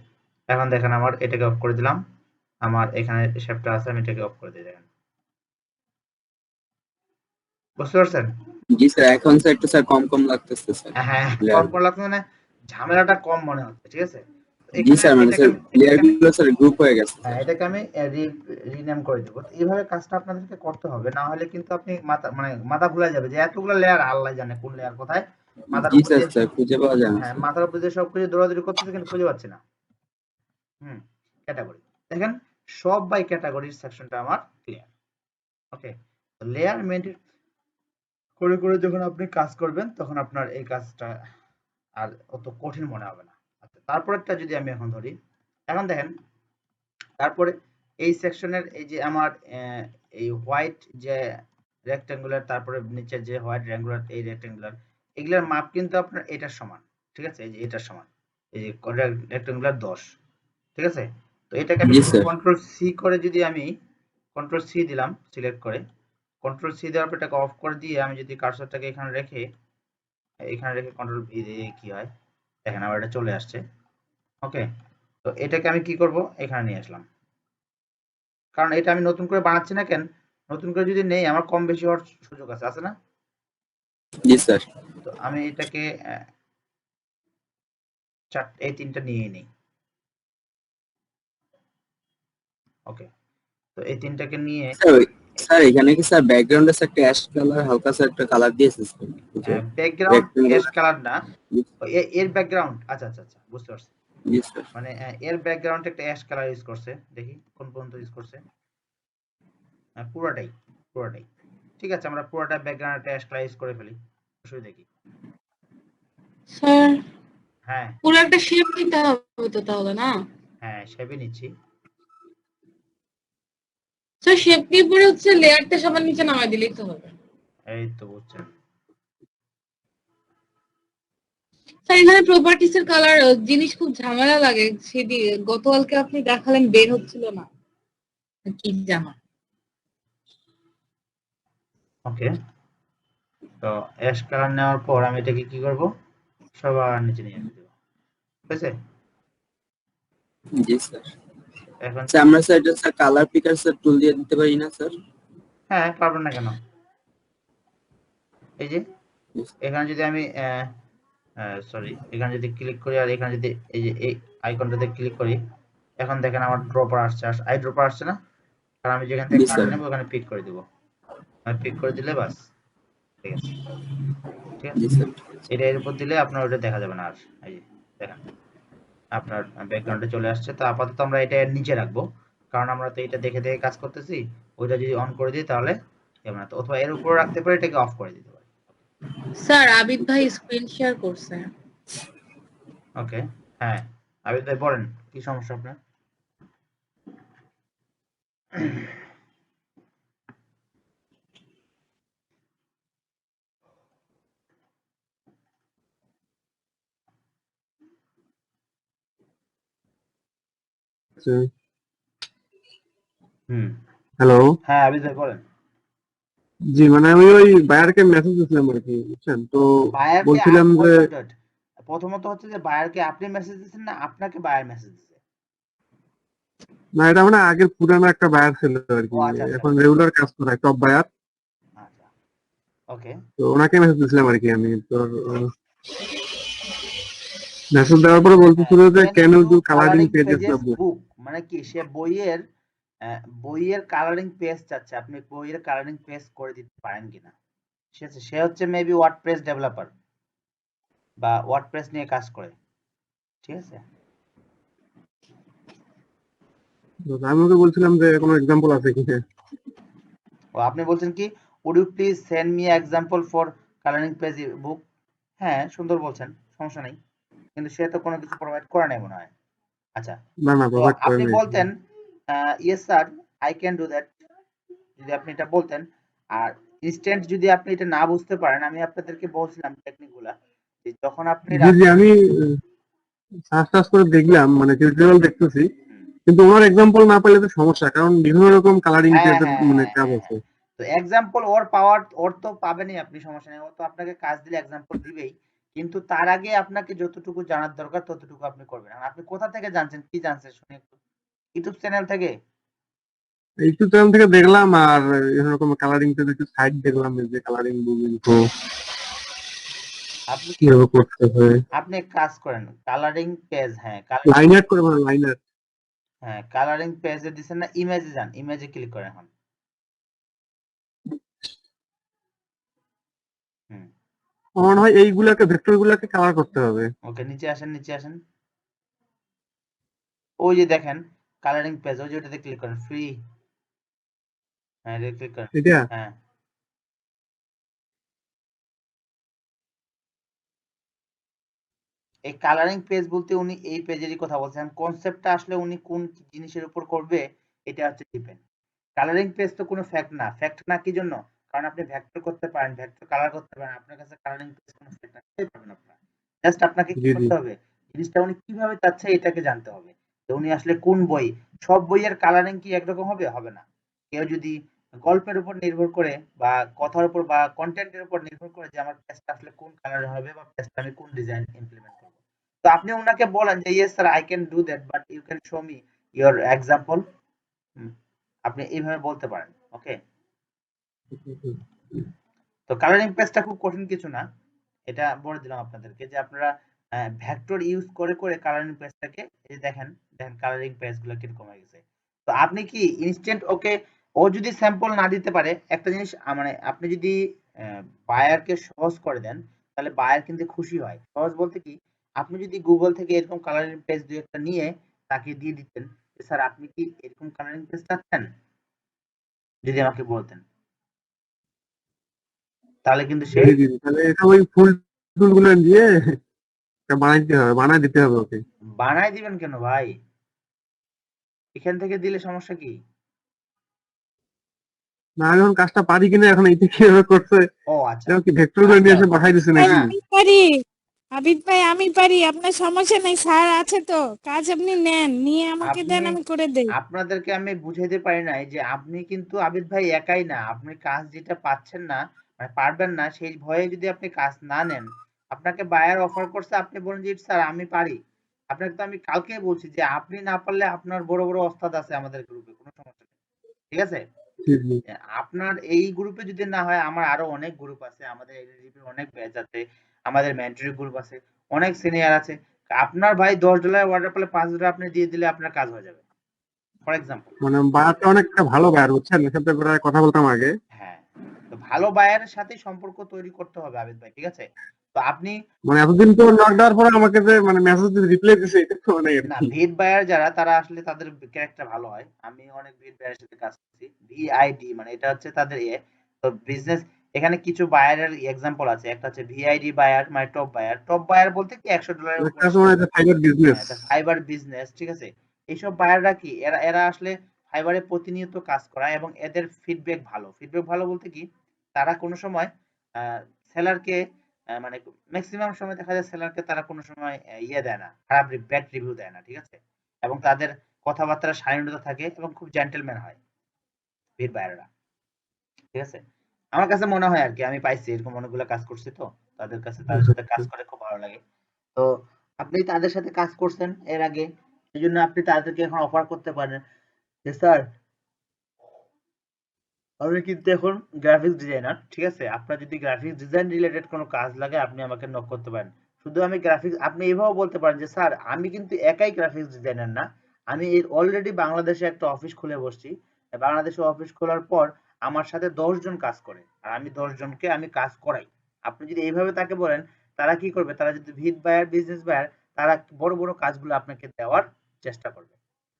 এখন দেখেন আমার এটাকে অফ করে দিলাম, আমার এখানে শেপটা আছে আমি এটাকে অফ করে দিই, দেখেন বুঝতে পারছেন? জি স্যার, এখন স্যার একটু স্যার কম কম লাগতেছে স্যার। হ্যাঁ লেয়ার, কম লাগছে মানে ঝামেলাটা কম মনে হচ্ছে, ঠিক আছে? জি এখানে স্যার মানে স্যার লেয়ার গুলো স্যার গ্রুপ হয়ে গেছে স্যার। এটাকে আমি রিনেম করে দেবো। এইভাবে কাজটা আপনাদেরকে করতে হবে, না হলে কিন্তু আপনি মাথা ভুলে যাবে যে এতগুলো লেয়ার, আল্লাহ জানে কোন লেয়ার কোথায়। মাথার জি উপর স্যার, দিয়ে স্যার খুঁজে পাওয়া যায় না হ্যাঁ স্যার। মাথার উপর দিয়ে সবকিছু দৌড়াদৌড়ি করতেছে কিন্তু খুঁজে পাচ্ছি না। হুম ক্যাটাগরি দেখেন সব বাই ক্যাটাগরির সেকশনটা আমার ক্লিয়ার। ওকে লেয়ার মেনটেন করে করে যখন আপনি কাজ করবেন তখন আপনার এই কাজটা আর অত কঠিন মনে হবে না। আচ্ছা তারপরেরটা যদি আমি এখন ধরি, এখন দেখেন তারপরে এই সেকশনের এই যে আমার এই হোয়াইট যে রেক্টেঙ্গুলার, তারপরে নিচে যে হোয়াইট রেক্টেঙ্গুলার, এই রেক্টেঙ্গুলার এগুলোর মাপ কিন্তু আপনার এটার সমান, ঠিক আছে? এই যে এটার সমান, এই যে রেক্টেঙ্গুলার 10, ঠিক আছে? তো এটাকে আমি জি যদি স্যার, কন্ট্রোল সি করে যদি আমি কন্ট্রোল সি দিলাম সিলেক্ট করে, কন্ট্রোল সি দেওয়ার পর এটাকে অফ করে দিয়ে আমি যদি কার্সরটাকে এখানে রেখে কন্ট্রোল ভি দিয়ে কি হয় দেখেন আবার এটা চলে আসছে। ওকে তো এটাকে আমি কি করব, এখানে নিয়ে আসলাম, কারণ এটা আমি নতুন করে বানাচ্ছি না। কেন নতুন করে যদি নেই আমার কম বেশি হওয়ার সুযোগ আছে, আছে না? জি স্যার, তো আমি এটাকে এই তিনটা নিয়ে নিই। ওকে তো এই তিনটাকে নিয়ে স্যার স্যার এখানে কি স্যার ব্যাকগ্রাউন্ডে স্যার একটা অ্যাশ কালার, হালকা স্যার একটা কালার দিয়েছে sir. Background rectangle, ash colour না, এর ব্যাকগ্রাউন্ড, আচ্ছা আচ্ছা আচ্ছা বুঝতে পারছি। জি স্যার। মানে এর ব্যাকগ্রাউন্ড একটা অ্যাশ কালার ইউজ করছে, দেখি কোন পর্যন্ত ইউজ করছে। পুরোটাই পুরোটাই ঠিক আছে, আমরা পুরোটা ব্যাকগ্রাউন্ড একটা অ্যাশ কালার ইউজ করে ফেলি, অসুবিধা কি? স্যার হ্যাঁ পুরো একটা শেপ নিতে হবে তো তাহলে, না? হ্যাঁ শেপে নিচ্ছি। স্যার শেপ নিয়ে পরে হচ্ছে লেয়ারটা সবার নিচে নামাই দিলেই তো হবে। এই তো বুঝছেন। স্যার এখানে প্রপার্টিস এর কালার জিনিস খুব ঝামেলা লাগে, সেদিন গতকালকে আপনি দেখালেন বের হচ্ছিল না, কি জানা। ওকে তো অ্যাশ কালার নেওয়ার পর আমি এটাকে কি করব, সবার নিচে নিয়ে দেব। হয়েছে? জি স্যার। এখন স্যার আমরা স্যার এটা স্যার কালার পিকার স্যার টুল দিয়ে দিতে পারি না স্যার? হ্যাঁ, পারবেন না কেন? এই যে এখানে যদি আমি সরি, এখানে যদি ক্লিক করি আর এখানে যদি এই যে এই আইকনটাতে ক্লিক করি, এখন দেখেন আমার ড্রপার আসছে, আই ড্রপার আসছে না? আর আমি যেখান থেকে জি কাট স্যার। নেবো ওখানে পিক করে দিব। আমি পিক করে দিলে বাস ঠিক আছে। ঠিক আছে, জি স্যার। এটা এর উপর দিলে আপনার ওটা দেখা যাবে না আর। এই যে দেখেন আপনার ব্যাকগ্রাউন্ডে চলে আসছে। তো আপাতত আমরা এটা এর নিচে রাখবো, কারণ আমরা তো এটা দেখে দেখে কাজ করতেছি। ওইটা যদি অন করে দিই তাহলে হবে না, তো অথবা এর উপরে রাখতে পারি, এটাকে অফ করে দিতে পারি। স্যার আবিদ ভাই স্ক্রিন শেয়ার করছে। ওকে, হ্যাঁ আবিদ ভাই বলেন কি সমস্যা আপনার? হুম, হ্যালো, হ্যাঁ আবিদ ভাই বলেন। জি মানে আমি ওই বায়ারকে মেসেজ দিয়েছিলাম আর কি, বুঝছেন? তো বায়ারকে বলছিলাম যে প্রথমত হচ্ছে যে বায়ারকে আপনি মেসেজ দিচ্ছেন না আপনাকে বায়ার মেসেজ দিচ্ছে? না, এটা মানে আগের পুরানো একটা বায়ার ছিল আর ও কি, আচ্ছা আচ্ছা এখন রেগুলার কাজ করে টপ বায়ার। আচ্ছা, ওকে। তো ওনাকে মেসেজ দিয়েছিলাম আর কি আমি। তো মেসেজ দেওয়ার পরে বলতেছিল যে can can you you do do colouring colouring pages pages the book. Book, মানে কি সে বইয়ের কালারিং পেজ চাচ্ছে, আপনি বইয়ের কালারিং পেজ করে দিতে পারেন কিনা। ঠিক আছে, সে হচ্ছে মেবি ওয়ার্ডপ্রেস ডেভেলপার বা ওয়ার্ডপ্রেস নিয়ে কাজ করে। ঠিক আছে, আমি ওকে বলছিলাম যে কোনো এক্সাম্পল আছে কিনা। ও আপনি বলছেন কি would you please send me example for colouring page book. হ্যাঁ সুন্দর বলছেন, সমস্যা নেই, কিন্তু সে তো কোনো কিছু প্রোভাইড করে নাই মনে হয়। আচ্ছা, না না, তো প্রোভাইড করে আপনি নাই। বলতেন yes sir I can do that, যদি আপনি এটা বলতেন। আর ইনস্ট্যান্ট যদি আপনি এটা না বুঝতে পারেন, আমি আপনাদেরকে বলছিলাম টেকনিকগুলা, যে যখন আপনি জি জি, আমি সার্চ টার্চ করে দেখলাম, মানে টিউটোরিয়াল দেখতেছি, কিন্তু ওনার এক্সাম্পল না পেলে তো সমস্যা, কারণ বিভিন্ন রকম কালারিং হ্যাঁ পেজের হ্যাঁ মানে হ্যাঁ ট্যাব হ্যাঁ আছে। হ্যাঁ, তো এক্সাম্পল ওর তো পাবেনই আপনি, সমস্যা নেই, ও তো আপনাকে কাজ দিলে এক্সাম্পল দিবেই, কিন্তু তার আগে আপনাকে যতটুকু জানার দরকার ততটুকু আপনি করবেন। আর আপনি কোথা থেকে জানছেন, কি জানছেন শুনি একটু? ইউটিউব চ্যানেল থেকে? ইউটিউব চ্যানেল থেকে দেখলাম, আর এরকম কালারিং পেজের কিছু সাইট দেখলাম, এই যে কালারিং বুক ইনফো আপনি কিভাবে করতে হয়, আপনি এক কাজ করেন, কালারিং পেজ, হ্যাঁ লাইন আর্ট করে, মানে লাইন আর্ট। হ্যাঁ কালারিং পেজে দিচ্ছেন না, ইমেজে যান, ইমেজে ক্লিক করেন এখন। হুম, আমার মনে হয় এইগুলাকে, ভেক্টর গুলাকে কালার করতে হবে। ওকে নিচে আসেন, নিচে আসেন, ওই যে দেখেন কালারিং পেজ, ওই যে ওটাতে ক্লিক করেন, ফ্রি, হ্যাঁ এটা ক্লিক করেন। এটা হ্যাঁ, এই কালারিং পেজ বলতে উনি এই পেজেরই কথা বলছেন, কনসেপ্টটা আসলে উনি কোন জিনিসের উপর করবে এটা হচ্ছে ডিপেন্ড। কালারিং পেজ তো কোনো ফ্যাক্ট না, ফ্যাক্ট না কি জন্য? কারণ আপনি ভেক্টর করতে পারেন, ভেক্টর কালার করতে পারেন, আপনার কাছে কালারিং পেজ কোনো ফ্যাক্ট না, কিভাবে পাবেন আপনারা? জাস্ট আপনাকে কি জি জি করতে হবে, জিনিসটা উনি কিভাবে চাচ্ছে এটাকে জানতে হবে, যে উনি আসলে কোন বই, সব বইয়ের কালারিং কি একরকম হবে? হবে না। কেউ যদি গল্পের উপর নির্ভর করে বা কথার উপর বা কন্টেন্টের উপর নির্ভর করে যে আমার পেজটা আসলে কোন কালারে হবে বা পেজটা আমি কোন ডিজাইন ইমপ্লিমেন্ট করব, তো আপনি ওনাকে বলেন যে yes sir I can do that but you can show me your example. আপনি এইভাবে বলতে পারেন, ওকে? তো কালারিং পেজটা খুব কঠিন কিছু না, এটা বলে দিলাম আপনাদেরকে, যে আপনারা ভেক্টর ইউজ করে করে কালারিং পেজটাকে, এই যে দেখেন দেখেন কালারিং পেজগুলো কিরকম হয়ে গেছে। তো আপনি কি ইনস্ট্যান্ট ওকে, ও যদি স্যাম্পল না দিতে পারে একটা জিনিস, মানে আপনি যদি বায়ারকে সহজ করে দেন, তাহলে বায়ার কিন্তু খুশি হয়। সহজ বলতে কি, আপনি যদি গুগল থেকে এরকম কালারিং পেজ দুই একটা নিয়ে তাকে দিয়ে দিতেন, স্যার আপনি কি এরকম কালারিং পেজ চাচ্ছেন, যদি আমাকে বলতেন, তাহলে কিন্তু সে জি জি, তাহলে এটা ওই ফুল টুল গুলো দিয়ে এটা বানাইতে হবে, বানাই দিতে হবে ওকে। বানায় দিবেন কেন ভাই, এখান থেকে দিলে সমস্যা কি? না, আমি এখন কাজটা পারি কিনা, এখন এইটা কিভাবে করছে, ও আচ্ছা, এটা কি ভেক্টর গুলো নিয়ে এসে পাঠাই দিচ্ছে ভাই নাকি? আমি পারি, আবিদ ভাই আমি পারি, আপনার সমস্যা নেই, স্যার আছে তো, কাজ আপনি নেন, নিয়ে আমাকে আপনি দেন, আমি করে দেই। আপনাদেরকে আমি বুঝাইতে পারি নাই যে আপনি কিন্তু আবিদ ভাই একাই না, আপনি কাজ যেটা পাচ্ছেন না, মানে পারবেন না, সেই ভয়ে যদি আপনি কাজ না নেন, আপনাকে বায়ার অফার করছে, আপনি বলেন যে স্যার আমি পারি, আপনাকে তো আমি কালকেই বলছি যে আপনি না পারলে আপনার বড় বড় ওস্তাদ আছে আমাদের গ্রুপে, কোনো সমস্যা নেই, ঠিক আছে? জি জি আপনার এই গ্রুপে যদি না হয় আমার আরো অনেক গ্রুপ আছে, আমাদের এলজিপি অনেক ব্যাচ আছে, আমাদের মেন্টরি গ্রুপ আছে, অনেক সিনিয়র আছে। আপনার ভাই $10 অর্ডার পেলে $5 আপনি দিয়ে দিলে আপনার কাজ হয়ে যাবে, ফর এক্সাম্পল। মানে বায়ারটা অনেকটা ভালো বায়ার, বুঝছেন? এর সাথে প্রায় কথা বলতাম আগে। হ্যাঁ, তো ভালো বায়ারের সাথে সম্পর্ক তৈরি করতে হবে আবিদ ভাই, ঠিক আছে? তো আপনি মানে এতদিন পর নক দেওয়ার পরে আমাকে যে মানে মেসেজ রিপ্লাই দিছে, এটা তো অনেক আর না, কি। ভিড বায়ার যারা তারা আসলে তাদের ক্যারেক্টার ভালো হয়। আমি অনেক ভিড বায়ারের সাথে কাজ করছি। ভিআইডি মানে এটা হচ্ছে তাদের তো বিজনেস, এখানে কিছু বায়ারের এক্সাম্পল আছে। একটা হচ্ছে ভিআইডি বায়ার মানে টপ বায়ার। টপ বায়ার বলতে কি $100 একটা উপরে আছে মানে ফাইবার বিজনেস। হ্যাঁ, এটা ফাইবার বিজনেস, ঠিক আছে? এইসব বায়াররা কি এরা এরা আসলে ফাইবারে প্রতিনিয়ত কাজ করা এবং এদের ফিডব্যাক ভালো। ফিডব্যাক ভালো বলতে কি তারা কোনো সময় সেলারকে মানে ম্যাক্সিমাম সময় দেখা যায় সেলারকে তারা কোনো সময় ইয়ে দেয় না, খারাপ ব্যাড রিভিউ দেয় না, ঠিক আছে? এবং তাদের কথাবার্তা শালীনতা থাকে এবং খুব জেন্টলম্যান হয় ভিড় বায়াররা, ঠিক আছে? আমার কাছে মনে হয় আর কি, আমি পাইছি এরকম অনেকগুলো কাজ করছি তো তাদের কাছে, তাদের সাথে কাজ করে খুব ভালো লাগে। তো আপনি তাদের সাথে কাজ করছেন এর আগে, এই জন্য আপনি তাদেরকে এখন অফার করতে পারেন যে স্যার আমি কিন্তু এখন গ্রাফিক্স ডিজাইনার, ঠিক আছে? আপনার যদি গ্রাফিক্স ডিজাইন রিলেটেড কোনো কাজ লাগে আপনি আমাকে নক করতে পারেন। শুধু আমি গ্রাফিক্স, আপনি এভাবেও বলতে পারেন যে স্যার আমি কিন্তু একাই গ্রাফিক্স ডিজাইনার না, আমি অলরেডি বাংলাদেশে একটা অফিস খুলে বসছি। বাংলাদেশে অফিস খোলার পর আমার সাথে 10 জন কাজ করে আর আমি 10 জনকে আমি কাজ করাই। আপনি যদি এইভাবে তাকে বলেন, তারা কি করবে? তারা যদি ভিড বায়ার, বিজনেস বায়ার, তারা বড় বড় কাজগুলো আপনাকে দেওয়ার চেষ্টা করবে।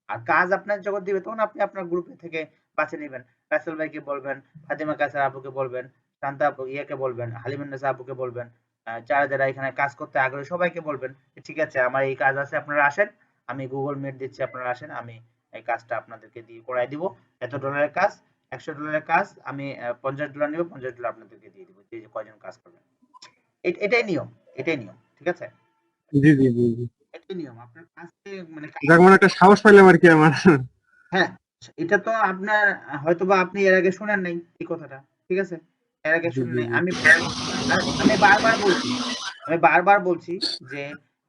আর কাজ আপনার যখন দিবে তখন আপনি আপনার গ্রুপে থেকে বাছে নেবেন। রাসেল ভাইকে বলবেন, ফাতেমা কায়সার আপুকে বলবেন, শান্তা আপু ইয়াকে বলবেন, হালিমুন্নেসা আপুকে বলবেন, যারা যারা এখানে কাজ করতে আগ্রহী সবাইকে বলবেন যে, ঠিক আছে আমার এই কাজ আছে, আপনারা আসেন, আমি গুগল মিট দিচ্ছি, আপনারা আসেন, আমি এই কাজটা আপনাদেরকে দিয়ে করাই দিব। $100 কাজ, $100 কাজ, আমি $50 নিব, $50 আপনাদেরকে দিয়ে দিব, যে কয়জন কাজ করবেন। এটাই নিয়ম, এটাই নিয়ম, ঠিক আছে? জি জি জি জি। এটাই নিয়ম আপনার কাজকে মানে যাক, মানে একটা সাহস পাইলাম আর কি আমার। হ্যাঁ, এটা তো আপনার হয়তোবা আপনি এর আগে শোনেন নাই এই কথাটা। ঠিক আছে? এর আগে জি শুনেন জি নাই। জি আমি বারবার বলছি। আমি বারবার বলছি যে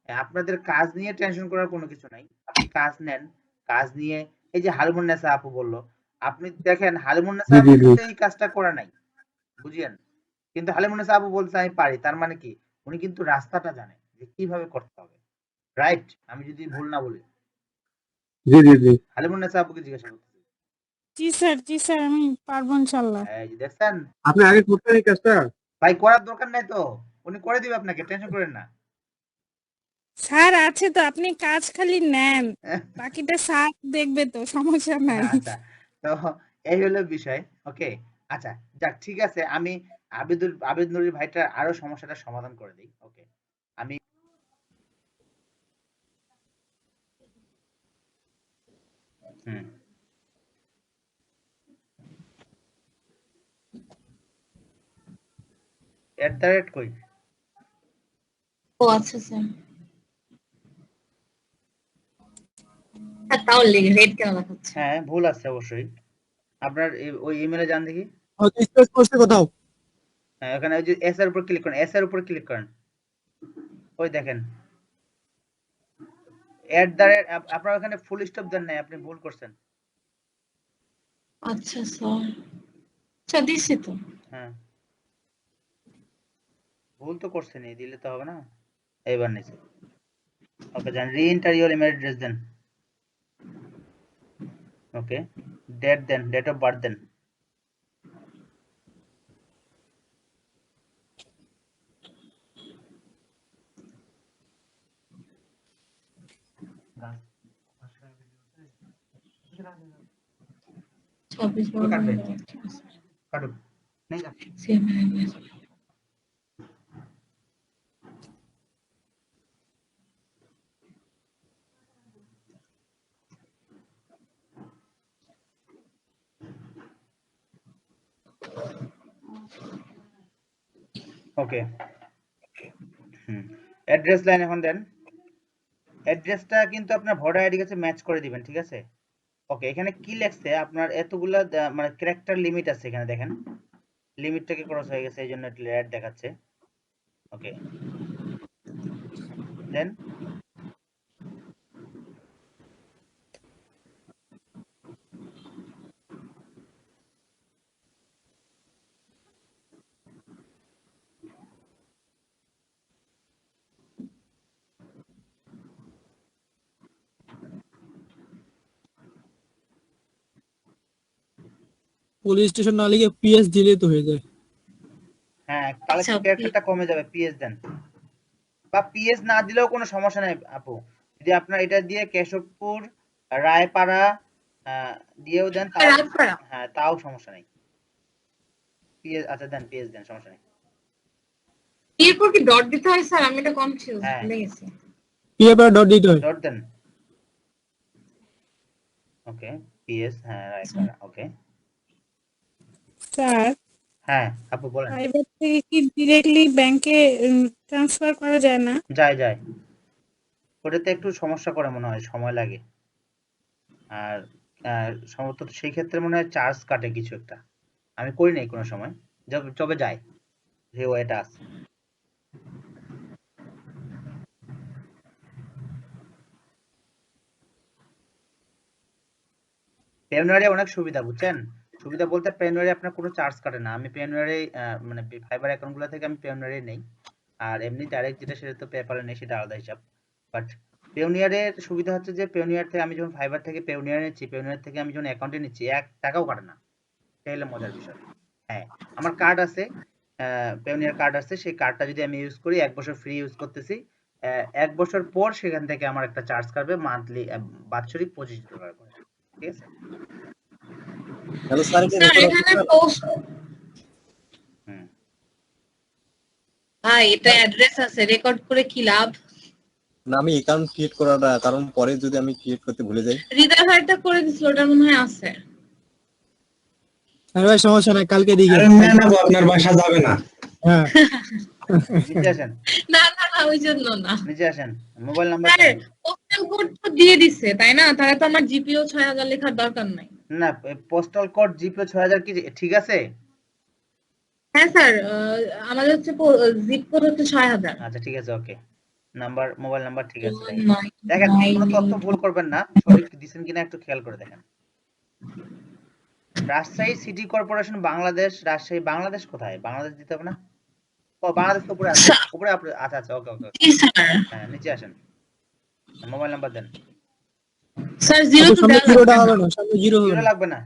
আপনাদের কাজ নিয়ে টেনশন করার কোনো কিছু নাই। আপনি কাজ নেন। কাজ নিয়ে এই যে হালিমুন্নেসা আপু বলল, আপনি দেখেন হালিমুন্নেসা জি আপু জি জি। কিন্তু এই কাজটা করে নাই। বুঝিয়েন? কিন্তু হালিমুন্নেসা আপু বলছে আমি পারি। তার মানে কি? উনি কিন্তু রাস্তাটা জানে যে কিভাবে করতে হবে। রাইট? আমি যদি ভুল না বলি। জি জি জি। হালিমুন্নেসা আপুকে জিজ্ঞাসা করতেছি। জি স্যার আমি পারবো ইনশাল্লাহ। এই যে দেখছেন? আপনি আগে করতেন এই কাজটা? ভাই করার দরকার নাই তো, উনি করে দিবে আপনাকে, টেনশন করেন না। স্যার আছে তো, আপনি কাজ খালি নেন, বাকিটা স্যার দেখবে তো, সমস্যা নাই। আচ্ছা, তো এই হলো বিষয়। ওকে, আচ্ছা, যাক ঠিক আছে, আমি আবিদ নুরির ভাইটার আরো সমস্যাটা সমাধান করে দিই। ওকে, আমি হুম কই? ও আচ্ছা স্যার। হ্যাঁ, তাও রেড কেন দেখাচ্ছে? হ্যাঁ, ভুল আছে অবশ্যই। আপনার ওই ইমেলে যান দেখি। হয়তো স্পেস করছে কোথাও। হ্যাঁ, ওখানে ওই যে এস এর উপর ক্লিক করেন, এস এর উপর ক্লিক করেন। ওই দেখেন আপনার ওখানে ফুল স্টপ দেন নাই, আপনি ভুল করছেন। আচ্ছা স্যার। আচ্ছা দিছি তো। হ্যাঁ, ভুল তো করছেনই, দিলে তো হবে না। এইবার নিচে ওকে যান, রি-এন্টার ইওর ইমেল অ্যাড্রেস দেন। ওকে, ডেট দেন, ডেট অফ বার্থ দেন। ছাব্বিশ কাটবে, কাটুক, নেই যা। ওকে, অ্যাড্রেস লাইন এখন দেন। অ্যাড্রেসটা কিন্তু আপনার ভোটার আইডি কাছে ম্যাচ করে দিবেন, ঠিক আছে? ওকে, এখানে কি লেখছে আপনার এতগুলা মানে ক্যারেক্টার লিমিট আছে এখানে দেখেন, লিমিটটাকে ক্রস হয়ে গেছে এই জন্য রেড দেখাচ্ছে। ওকে, দেন পুলিশ স্টেশন না লিখে পিএস দিলে তো হয়ে যায়। হ্যাঁ, তাহলে আচ্ছা, ক্যারেক্টারটা কমে যাবে, পিএস দেন। বা পিএস না দিলেও কোনো সমস্যা নেই আপু, যদি আপনার এটা দিয়ে কেশবপুর, রায়পাড়া দিয়েও দেন তাও, রাজপাড়া। হ্যাঁ তাও সমস্যা নেই। পিএস আচ্ছা দেন, পিএস দেন, সমস্যা নেই। এরপর কি ডট দিতে হয় স্যার? আমি এটা কনফিউজ, হ্যাঁ। ভুলে গেছি। পিএফআর ডট দিতে হয়। ডট দেন। ওকে, পিএস, হ্যাঁ রায়পাড়া, ওকে। স্যার হ্যাঁ আপু বলেন। প্রাইভেট থেকে কি ডিরেক্টলি ব্যাংকে ট্রান্সফার করা যায় না? যায় যায়, ওটাতে একটু সমস্যা করে মনে হয়, সময় লাগে। আর সম্ভবত সেই ক্ষেত্রে মনে হয় চার্জ কাটে কিছু একটা, আমি করি নাই কোনো সময়, যবে যায় যে ওয়েটা আছে। পেওনিয়ারে অনেক সুবিধা, বুঝছেন? সুবিধা বলতে পেওনিয়ারে আপনার কোনো চার্জ কাটে না। আমি পেওনিয়ারে মানে ফাইবার অ্যাকাউন্ট গুলো থেকে আমি পেওনিয়ারে নেই, আর এমনি ডাইরেক্ট যেটা সেটা তো পেপারে নেই, সেটা আলাদা হিসাব। বাট পেওনিয়ারের সুবিধা হচ্ছে যে পেওনিয়ার থেকে আমি যখন ফাইবার থেকে পেওনিয়ার নিচ্ছি, পেওনিয়ার থেকে আমি যখন অ্যাকাউন্টে নিচ্ছি 1 টাকাও কাটে না। এটা হলো মজার বিষয়। হ্যাঁ, আমার কার্ড আছে, পেওনিয়ার কার্ড আছে, সেই কার্ডটা যদি আমি ইউজ করি 1 বছর ফ্রি ইউজ করতেছি, 1 বছর পর সেখান থেকে আমার একটা চার্জ কাটবে মান্থলি, বাৎসরিক $25 করে। ঠিক আছে? হ্যালো স্যার, এটা স্যার রেকর্ড এখানে পোস্ট, হুম। ভাই এটা অ্যাড্রেস আছে, রেকর্ড করে কি লাভ? না, আমি অ্যাকাউন্ট ক্রিয়েট করাটা, কারণ পরে যদি আমি ক্রিয়েট করতে ভুলে যাই। হৃদয় ভাইটা করে দিছিল, ওটা মনে হয় আছে। আরে ভাই সমস্যা নাই, কালকে দিকে। আরে না না, আপনার বাসা যাবে না। হ্যাঁ নিচে আসেন, না না না, ওই জন্য না নিচে আসেন, মোবাইল নাম্বার স্যার। দেন। পোস্টাল কোড তো দিয়ে দিছে তাই না? তাহলে তো আমার জিপিও 6000 লেখার দরকার নাই। না, পোস্টাল কোড জিপে 6000 কি ঠিক আছে? হ্যাঁ স্যার, আমাদের হচ্ছে জিপ কোড হচ্ছে 6000। আচ্ছা ঠিক আছে, ওকে। নাম্বার, মোবাইল নাম্বার ঠিক আছে। দেখেন, 9, দেখেন কোনো তথ্য ভুল করবেন না, সঠিক দিছেন কিনা একটু খেয়াল করে দেখেন। রাজশাহী সিটি কর্পোরেশন বাংলাদেশ, রাজশাহী বাংলাদেশ কোথায়? বাংলাদেশ দিতে হবে না? ও বাংলাদেশ তো উপরে আছে, উপরে আপনি, আচ্ছা আচ্ছা, ওকে ওকে। জি স্যার। হ্যাঁ নিচে আসেন, মোবাইল নাম্বার দেন। স্যার জিরো তো সামনে দেওয়া জিরোটা লাগবে হবে না। না, সামনে জিরো হবে জিরো না। লাগবে না।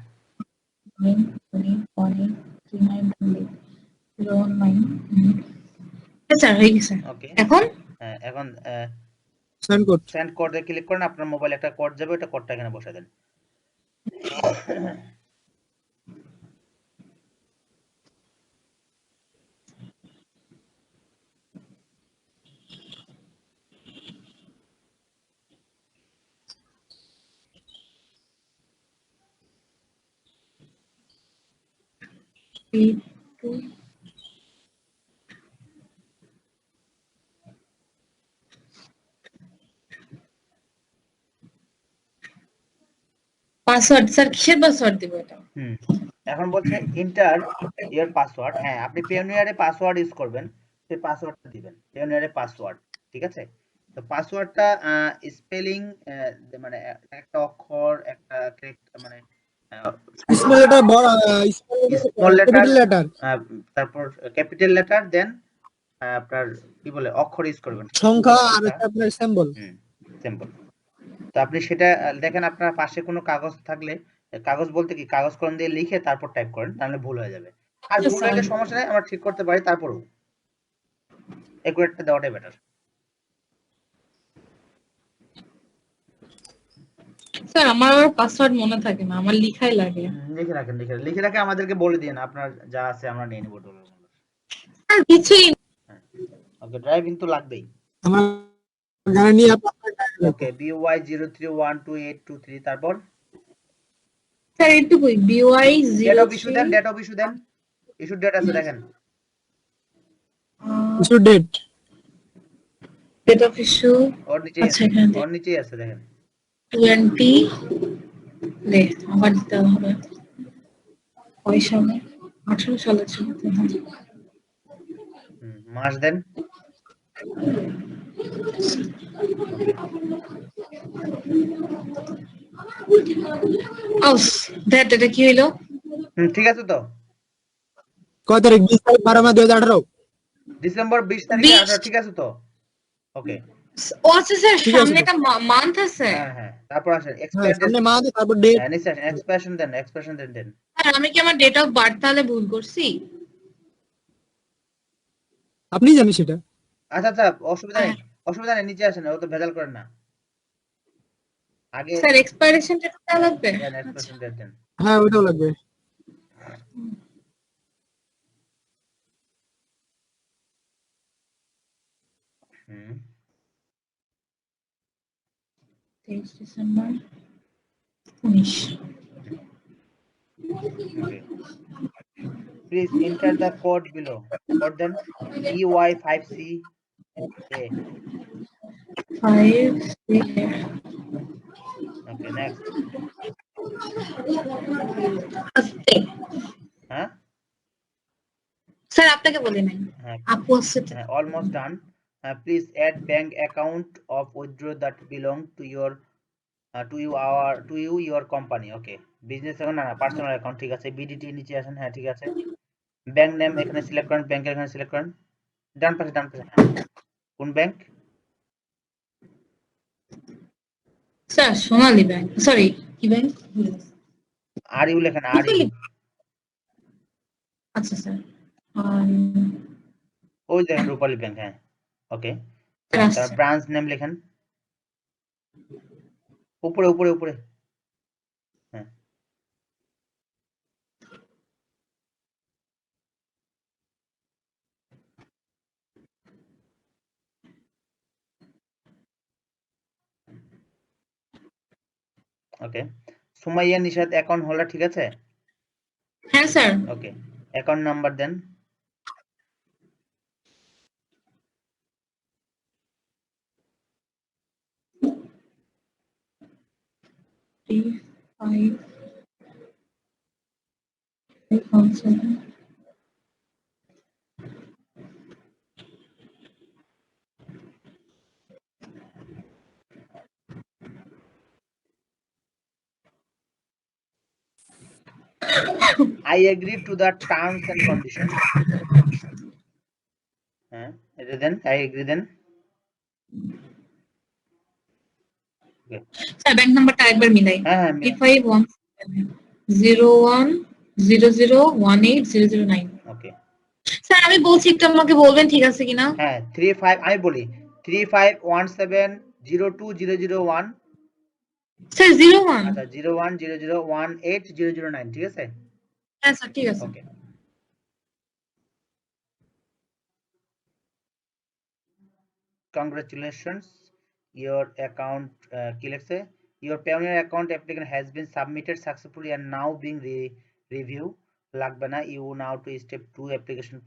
019 স্যার হয়ে গেছে। ওকে, এখন হ্যাঁ এখন সেন্ড কোড। সেন্ড কোডে ক্লিক করেন, আপনার মোবাইলে একটা কোড যাবে, ওটা কোডটা এখানে বসে দেন। পাসওয়ার্ড স্যার, কিসের পাসওয়ার্ড দিব এটা? এখন বলছে ইন্টার ইয়ার পাসওয়ার্ড। হ্যাঁ, আপনি পেওনিয়ারে পাসওয়ার্ড ইউজ করবেন, সেই পাসওয়ার্ডটা দিবেন, পেওনিয়ারে পাসওয়ার্ড। ঠিক আছে? তো পাসওয়ার্ডটা স্পেলিং, মানে একটা অক্ষর, একটা মানে স্মল লেটার, বড় স্মল লেটার, ক্যাপিটাল লেটার, তারপর ক্যাপিটাল লেটার, দেন আপনার কি বলে অক্ষর ইউজ করবেন, সংখ্যা আর হচ্ছে আপনার সিম্বল। সিম্পল। তো আপনি সেটা দেখেন, আপনার পাশে কোনো কাগজ থাকলে, কাগজ বলতে কি, কাগজ কলম দিয়ে লিখে তারপর টাইপ করেন, তাহলে ভুল হয়ে যাবে। আর ভুল হলে সমস্যা নেই, আমরা ঠিক করতে পারি, তারপরও একুরেটটা দেওয়াটাই বেটার। স্যার আমার আবার পাসওয়ার্ড মনে থাকে না, আমার লিখাই লাগে। লিখে রাখেন, লিখে রাখে আমাদেরকে বলে দিন, আপনার যা আছে আমরা নিয়ে নিব ডলার। স্যার কিছুই ওকে, ড্রাইভিং তো লাগবেই। আমার গাড়ি নিয়ে আপনার ওকে, BY03122823, তারপর স্যার এইটুকুই। BY ডেট অফ ইস্যু দেন, ডেট অফ ইস্যু দেন, ইস্যু ডেট আছে দেখেন, issue date, date of issue ওর নিচে আচ্ছা এখানে ওর নিচেই আছে দেখেন। 20 লে আবার দিতে হবে। ওই সালে 18 সালে ছিল। মাস দেন। আউস দ্যাট এটা কি হইলো? ঠিক আছে তো। কয় তারিখ? 20 তারিখ 12 মাস 2018, ডিসেম্বর 20 তারিখে 18, ঠিক আছে তো। ওকে, ও আচ্ছা স্যার, ঠিক আছে সামনে তো? একটা মান্থ আছে। হ্যাঁ তারপর আসেন হ্যাঁ এক্সপ্লেন সামনে মা দিয়ে তারপর ডেট। হ্যাঁ নিশ্চয় এক্সপ্রেশন দেন স্যার আমি কি আমার ডেট অফ বার্থ তাহলে ভুল করছি? আপনি জানেন সেটা। আচ্ছা অসুবিধা নেই নিচে আসেন, ও তো ভেজাল করেন না আগে স্যার এক্সপাইরেশন ডেট দেওয়া লাগবে? দেন আচ্ছা। এক্সপ্রেশন দেন হ্যাঁ ওইটাও লাগবে। হুম 23 December 19। Okay please enter the code below code দেন EY5C A 5 ওকে নেক্সট হ্যাঁ স্যার আপনাকে বলি নাই, হ্যাঁ আপু আসছে তো। হ্যাঁ almost done please add bank account of withdraw that belong to your to you your company okay business account না পার্সোনাল অ্যাকাউন্ট ঠিক আছে বিডিটি নিচে আসেন হ্যাঁ ঠিক আছে ব্যাংক নেম এখানে সিলেক্ট করেন ব্যাংকের এখানে সিলেক্ট করেন ডান পাশে হ্যাঁ কোন ব্যাংক স্যার সোনালী ব্যাংক, সরি কি ব্যাংক? আর ইউ লেখেন আর ইউ আচ্ছা স্যার। ওই দেখেন রূপালী ব্যাংক হ্যাঁ ওকে তার ব্রাঞ্চ নেম লেখেন উপরে উপরে উপরে হ্যাঁ okay Sumaiya Nishat account holder ঠিক আছে হ্যাঁ স্যার। ওকে অ্যাকাউন্ট নাম্বার দেন I agree to the terms and conditions হ্যাঁ এটা দেন I agree দেন ওকে স্যার ব্যাংক নাম্বারটা একবার মিলাই। হ্যাঁ 351700018009। ওকে স্যার আমি বলছি একটু আমাকে বলবেন ঠিক আছে কিনা? হ্যাঁ 35 আমি বলি 3517020001 স্যার 01। আচ্ছা 0100180009 ঠিক আছে হ্যাঁ স্যার ঠিক আছে। ওকে congratulations your account কি লিখছে your pioneer account application has been submitted successfully and now being review লাগবে না you now to step 2 application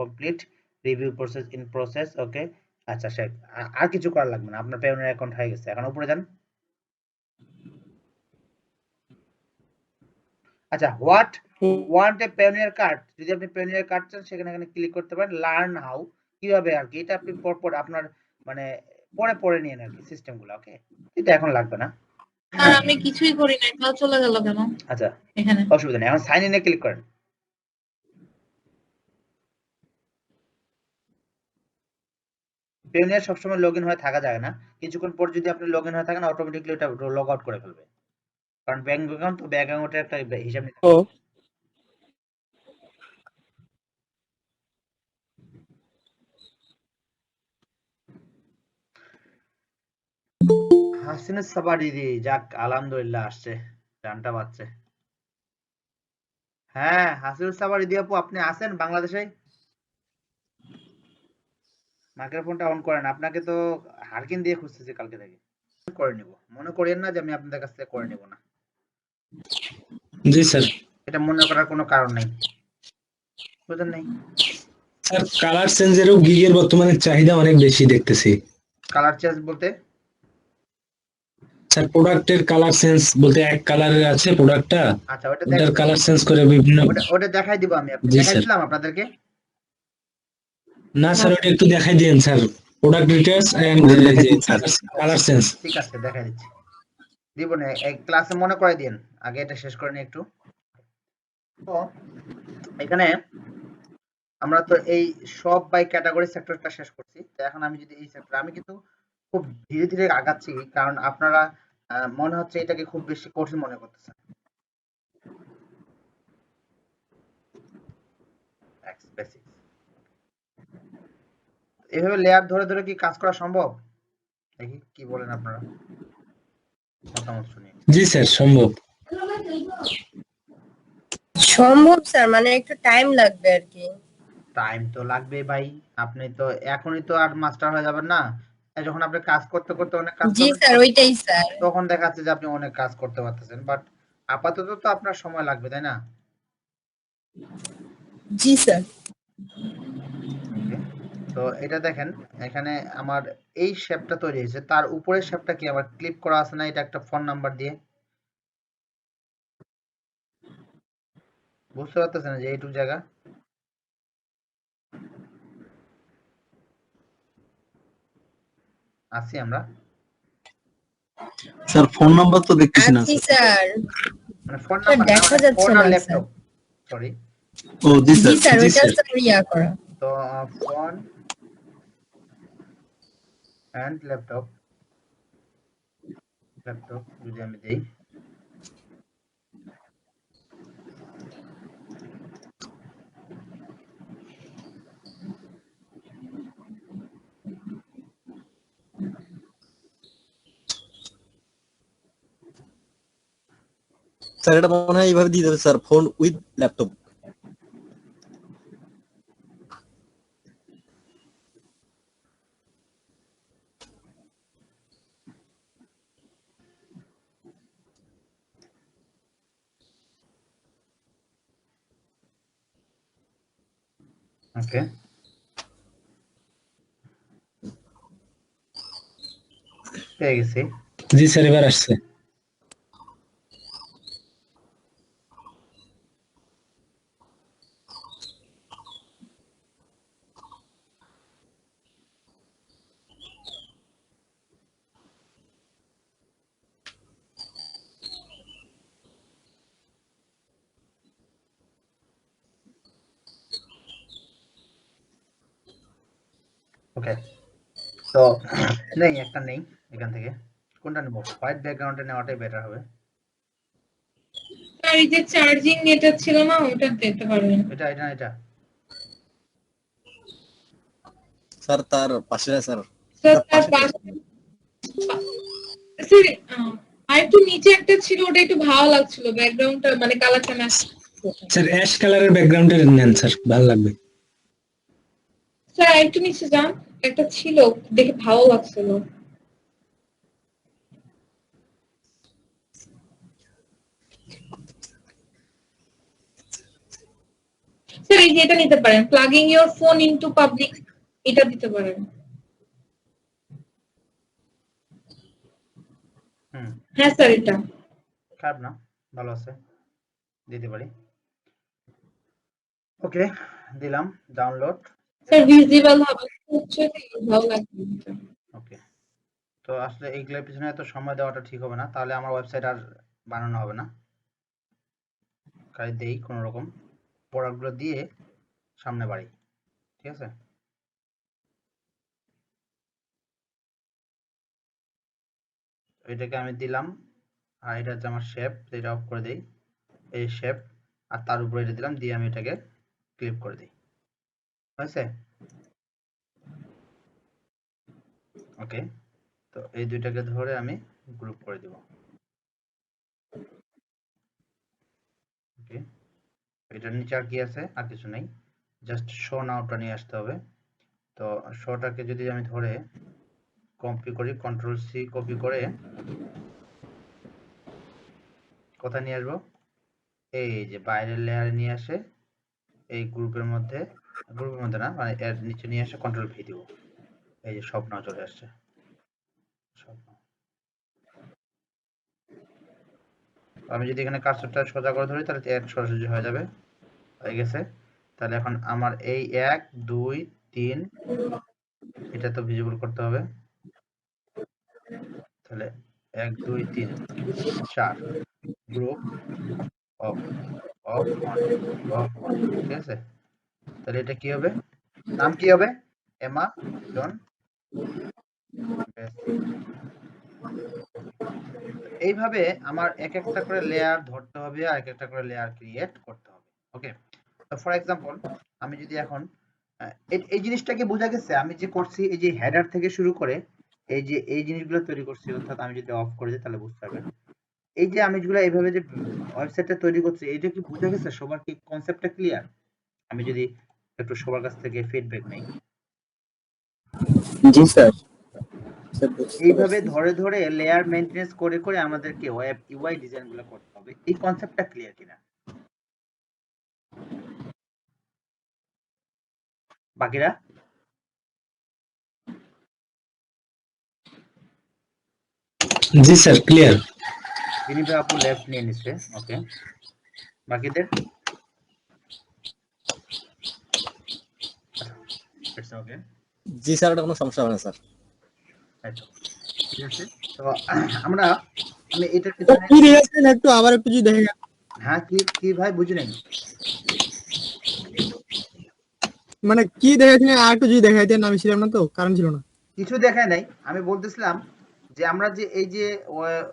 complete review process in process okay আচ্ছা শেখ আর কিছু করা লাগবে না আপনার pioneer account হয়ে গেছে এখন উপরে যান আচ্ছা what want a pioneer card যদি আপনি pioneer card চান সেখানে এখানে ক্লিক করতে পারেন learn how কিভাবে আর কি এটা আপনি পর আপনার মানে পরে নিয়ে নেন আর কি সিস্টেম গুলো ওকে এটা এখন লাগবে না স্যার আমি কিছুই করি নাই, তাও চলে গেল কেন? আচ্ছা এখানে অসুবিধা নেই এখন সাইন ইনে ক্লিক করেন পেনিয়ার সবসময় লগইন হয়ে থাকা যায় না কিছুক্ষণ পর যদি আপনি লগইন হয়ে থাকেন অটোমেটিক্যালি এটা লগ আউট করে ফেলবে কারণ ব্যাংক অ্যাকাউন্ট তো ব্যাংক অ্যাকাউন্টের একটা হিসাব নিতে ও হাসিনুস সাবা দিদি যাক আলহামদুলিল্লাহ আসছে গানটা বাজছে হ্যাঁ হাসিনুস সাবা দিদি আপু আপনি আছেন বাংলাদেশে মাইক্রোফোনটা অন করেন আপনাকে তো হারকিন দিয়ে খুঁজতেছি কালকে থেকে করে নিব মনে করেন না যে আমি আপনাদের কাছ থেকে করে নিব না জি স্যার এটা মনে করার কোনো কারণ নেই বুঝলেন নাই স্যার কালার চেঞ্জেরও গিগের বর্তমানে চাহিদা অনেক বেশি দেখতেছি কালার চেঞ্জ বলতে স্যার প্রোডাক্টের কালার চেঞ্জ বলতে এক কালারের আছে প্রোডাক্টটা আচ্ছা ওটা ওটার কালার চেঞ্জ করে বিভিন্ন ওটা দেখাই দিব আমি আপনি জি, দেখাই স্যার। দিলাম আপনাদেরকে না স্যার ওটা একটু দেখাই দিন sir product details and colour change ঠিক আছে দেখাই দিচ্ছি দিব না এই ক্লাসে মনে করে দিন আগে এটা শেষ করে নি একটু তো এখানে আমরা তো এই সব বাই ক্যাটাগরি সেক্টরটা শেষ করছি। তো এখন আমি যদি এই সেক্টর, আমি কিন্তু খুব ধীরে ধীরে আগাচ্ছি, কারণ আপনারা মনে হচ্ছে এটাকে খুব বেশি কঠিন মনে করতেছেন। এভাবে লেয়ার ধরে ধরে কি কাজ করা সম্ভব? দেখি কি বলেন আপনারা, মতামত শুনি। জি স্যার সম্ভব। সম্ভব স্যার, মানে একটু টাইম লাগবে আর কি। টাইম তো লাগবে ভাই, আপনি তো এখনই তো আর মাস্টার হয়ে যাবেন না। যখন আপনি কাজ করতে করতে অনেক কাজ জি করবেন, স্যার, ওইটাই স্যার। তখন দেখা যাচ্ছে যে আপনি অনেক কাজ করতে পারতেছেন, বাট আপাতত তো আপনার সময় লাগবে, তাই না? জি স্যার। ওকে, তো এটা দেখেন, এখানে আমার এই শেপটা তৈরি হয়েছে, তার উপরের শেপটা কি আমার ক্লিপ করা আছে না, এটা একটা ফোন নাম্বার দিয়ে। বুঝতে পারতেছেন যে এইটুকু জায়গা আছি আমরা, স্যার ফোন নাম্বার তো দেখতেছি না আছি স্যার। মানে ফোন স্যার নাম্বার দেখা যাচ্ছে ফোন না আর স্যার। Laptop, sorry. ও জি জি স্যার। স্যার, ওইটা স্যার ইয়া করা। তো ফোন অ্যান্ড ল্যাপটপ, ল্যাপটপ যদি আমি দেই, স্যার এটা মনে হয় এইভাবে দিয়ে দেবে স্যার, ফোন উইথ ল্যাপটপ। ওকে, পেয়ে গেছি। জি স্যার এবার আসছে। ওকে, তো নেই, একটা নেই এখান থেকে, কোনটা নেব? হোয়াইট ব্যাকগ্রাউন্ডে নেওয়াটাই বেটার হবে। আর এই যে চার্জিং এটা ছিল না, ওটা দিতে পারবেন। এটা এটা এটা স্যার তার পাশে স্যার, স্যার তার পাশে স্যার আর একটু নিচে একটা ছিল, ওটা একটু ভালো লাগছিল, ব্যাকগ্রাউন্ডটা মানে কালারটা ম্যাচ। স্যার অ্যাশ কালারের ব্যাকগ্রাউন্ডের নেন স্যার, ভালো লাগবে। স্যার একটু নিচে যান, একটা ছিল দেখে ভালো লাগছিল। স্যার এই যে এটা নিতে পারেন, plugging your phone into public, এটা দিতে পারেন। হ্যাঁ স্যার এটা খারাপ না, ভালো আছে, দিতে পারি। ওকে, দিলাম ডাউনলোড। স্যার ভিজিবল হবে, হচ্ছে ভালো লাগবে এটা। ওকে, তো আসলে এইগুলোর পিছনে এত সময় দেওয়াটা ঠিক হবে না, তাহলে আমার ওয়েবসাইট আর বানানো হবে না। খালি দেই কোনো রকম প্রোডাক্টগুলো দিয়ে সামনে বাড়ি, ঠিক আছে। এটাকে আমি দিলাম, আর এটা হচ্ছে আমার শেপ, এটা অফ করে দেই, এই শেপ, আর তার উপরে এটা দিলাম, দিয়ে আমি এটাকে ক্লিপ করে দিই, হয়েছে। ওকে, তো এই দুইটাকে ধরে আমি গ্রুপ করে দিব। ওকে, এটার নিচে আর কি আছে? আর কিছু নেই, জাস্ট শো নাওটা নিয়ে আসতে হবে। তো শোটাকে যদি আমি ধরে কপি করি, কন্ট্রোল সি কপি করে কোথায় নিয়ে আসবো? এই যে বাইরের লেয়ারে নিয়ে আসে, এই গ্রুপের মধ্যে না, মানে এর নিচে নিয়ে আসে কন্ট্রোল ভি দিব, এই যে সব নাও চলে আসছে। আমি যদি এখানে কার্সরটা সোজা করে ধরি, তাহলে এড সরাসরি হয়ে যাবে, হয়ে গেছে। তাহলে এখন আমার এই 1 2 3 এটা তো ভিজিবল করতে হবে, তাহলে 1 2 3 4 গ্রুপ অফ অফ 1 অফ 1, ঠিক আছে। তাহলে এটা কি হবে, নাম কি হবে, অ্যামাজন বেসিক। এইভাবে আমার এক একটা করে লেয়ার ধরতে হবে আর এক একটা করে লেয়ার ক্রিয়েট করতে হবে। ওকে, তো ফর এক্সাম্পল আমি যদি এখন এই জিনিসটা কি বোঝা গেছে, আমি যে করছি এই যে হেডার থেকে শুরু করে এই যে এই জিনিসগুলো তৈরি করছি, অর্থাৎ আমি যদি অফ করে দিই তাহলে বুঝতে পারবেন। এই যে আমি যেগুলো এইভাবে যে ওয়েবসাইটটা তৈরি করছি, এইটা কি বোঝা গেছে, সবার কি কনসেপ্টটা ক্লিয়ার? আমি যদি একটু সবার কাছ থেকে ফিডব্যাক নেই। জি স্যার। এইভাবে ধরে ধরে লেয়ার মেইনটেনেন্স করে করে আমাদেরকে ওয়েব ইউআই ডিজাইনগুলো করতে হবে। এই কনসেপ্টটা ক্লিয়ার কিনা? বাকিরা? জি স্যার, ক্লিয়ার। বিনিভা আপু লেফট নিয়ে নিচ্ছে। ওকে, বাকিদের? It's okay. জি স্যার, ওটা কোনো সমস্যা হবে না স্যার। ঠিক আছে, তো আমরা আমি এটার পিছনে কি দেখেছেন একটু আবার একটু যদি দেখে হ্যাঁ কি কি ভাই বুঝি নাই। মানে কি দেখেছেন আর একটু যদি দেখাইতেন, আমি ছিলাম না তো, কারণ ছিল না। কিছু দেখায় নাই, আমি বলতেছিলাম যে আমরা যে এই যে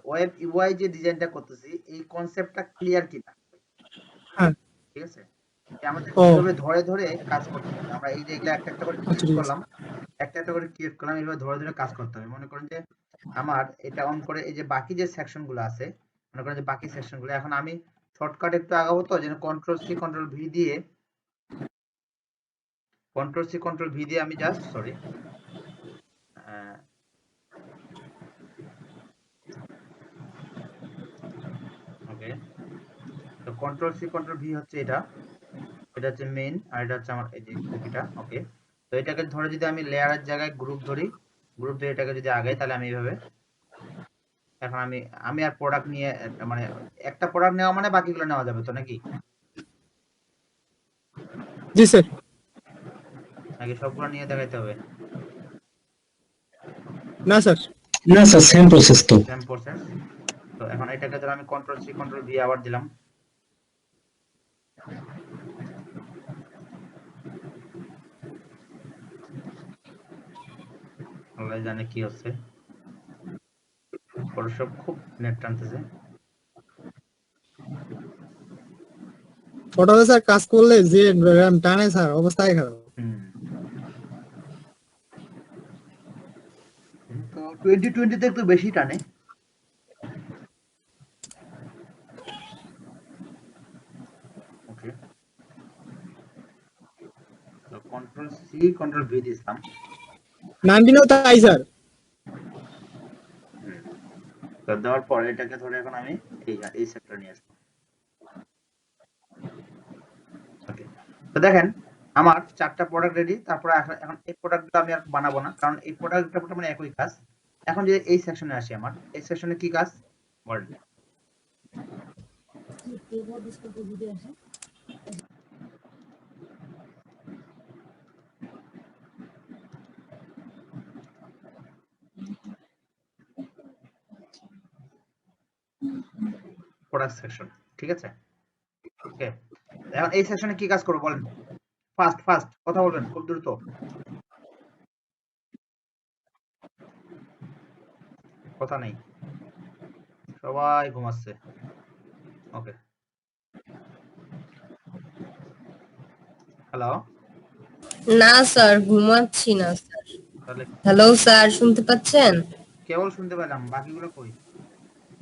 ওয়েব ইউআই যে ডিজাইনটা করতেছি এই কনসেপ্টটা ক্লিয়ার কিনা। হ্যাঁ, ঠিক আছে, আমাদের ও কিভাবে ধরে ধরে কাজ করতে হবে, আমরা এই যে এগুলা একটা একটা করে আচ্ছা ক্রিয়েট ঠিক আছে। করলাম, একটা একটা করে ক্রিয়েট করলাম, এইভাবে ধরে ধরে কাজ করতে হবে। মনে করেন যে আমার এটা অন করে এই যে বাকি যে সেকশন গুলো আছে, মনে করেন যে বাকি সেকশন গুলো এখন আমি শর্টকাট একটু আগাবো, তো যেন কন্ট্রোল সি কন্ট্রোল ভি দিয়ে আমি জাস্ট সরি ওকে, তো কন্ট্রোল সি কন্ট্রোল ভি হচ্ছে এটা হচ্ছে মেইন, আর এটা হচ্ছে আমার এই যে কপিটা। ওকে, তো এটাকে ধরে যদি আমি লেয়ারের জায়গায় গ্রুপ ধরি, গ্রুপ ধরে এটাকে যদি আগাই, তাহলে আমি এইভাবে এখন আমি আর প্রোডাক্ট নিয়ে মানে একটা প্রোডাক্ট নেওয়া মানে বাকিগুলো নেওয়া যাবে তো নাকি? জি স্যার। নাকি সবগুলো নিয়ে দেখাইতে হবে? না স্যার। না স্যার, সেম প্রসেস তো। Same process. তো এখন এটাকে ধরে আমি কন্ট্রোল সি কন্ট্রোল ভি আবার দিলাম, আল্লাহ জানে কি হচ্ছে, ফটোশপ খুব নেট টানতেছে। ফটোতে স্যার কাজ করলে যে র্যাম টানে স্যার, অবস্থাই খারাপ। তো 2020 তে একটু বেশি টানে। ওকে, তো কন্ট্রোল সি কন্ট্রোল ভি দিলাম, 19 তাই স্যার। তো দেওয়ার পর এটাকে ধরে এখন আমি এই সেক্টর নিয়ে আসবো। ওকে, তো দেখেন আমার 4টা প্রোডাক্ট রেডি। তারপর এখন এই প্রোডাক্টটা আমি আর বানাবো না, কারণ এই প্রোডাক্টটা মানে একই কাজ। এখন যদি এই সেকশনে আসি, আমার এই সেকশনে কি কাজ বলেন? প্রোডাক্ট সেকশন, ঠিক আছে। ওকে, এখন এই সেকশনে কি কাজ করব বলেন? ফাস্ট ফাস্ট কথা বলবেন, খুব দ্রুত। কথা নেই, সবাই ঘুমাচ্ছে। ওকে, হ্যালো, না স্যার, ঘুমাচ্ছি না স্যার। তাহলে হ্যালো স্যার, শুনতে পাচ্ছেন? কেবল শুনতে পেলাম, বাকিগুলো কই?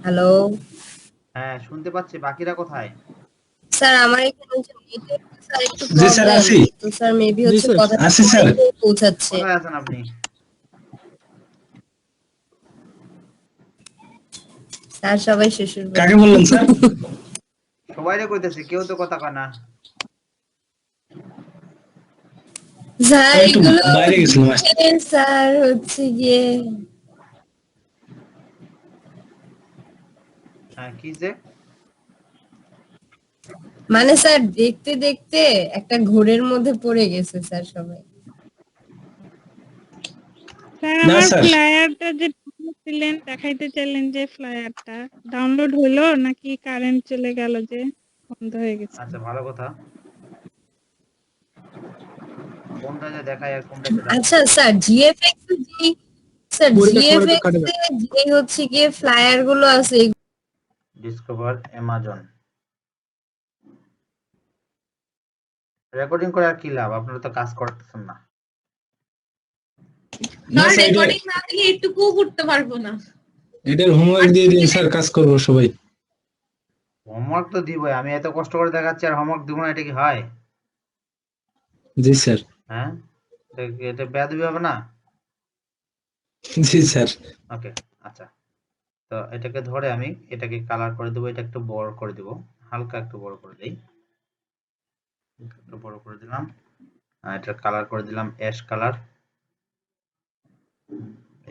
হ্যালো হ্যাঁ শুনতে পাচ্ছি, বাকিরা কোথায়? স্যার, আমার এখানে যে নেটওয়ার্ক স্যার একটু জি স্যার, প্রবলেম, আসি। তো স্যার মেবি জি হচ্ছে স্যার। কথাটা আসি স্যার। পরে পৌঁছাচ্ছে। কোথায় আছেন আপনি? স্যার সবাই শ্বশুর বাড়ি। কাকে বললেন স্যার? সবাইরে কইতেছি, কেউ তো কথা কয় না। স্যার আমি একটু এগুলো বাইরে গেছিলাম, আসছি। স্যার হচ্ছে গিয়ে হ্যাঁ কি যে মানে স্যার দেখতে দেখতে একটা ঘোরের মধ্যে পড়ে গেছে স্যার সবাই। স্যার না আমার স্যার, ফ্লায়ারটা যে দিলেন, দেখাইতে চাইলেন যে ফ্লায়ারটা ডাউনলোড হলো নাকি কারেন্ট চলে গেল যে বন্ধ হয়ে গেছে? আচ্ছা ভালো কথা। কোনটা যে দেখায় আর কোনটা যে আচ্ছা স্যার জিএফএক্স যে স্যার পরীক্ষার সময় তো জিএফএক্স কাটে যায়। যে হচ্ছে গিয়ে ফ্লায়ার গুলো আছে ডিসকভার অ্যামাজন। রেকর্ডিং করে আর কি লাভ, আপনারা তো কাজ করতেছেন না। না স্যার স্যার রেকর্ডিং না দিলে একটুকুও করতে পারবো না। এটার হোমওয়ার্ক দিয়ে দিন স্যার, কাজ করবো সবাই। হোমওয়ার্ক তো দিবই, আমি এত কষ্ট করে দেখাচ্ছি আর হোমওয়ার্ক দিব না, এটা কি হয়? জি স্যার। হ্যাঁ, এটা বেয়াদবি হবে না? জি স্যার। ওকে, আচ্ছা। তো এটাকে ধরে আমি এটাকে কালার করে দেবো, এটা একটু বড় করে দেবো, হালকা একটু বড় করে দেই, একটু বড় করে দিলাম। এটা কালার করে দিলাম অ্যাশ কালার,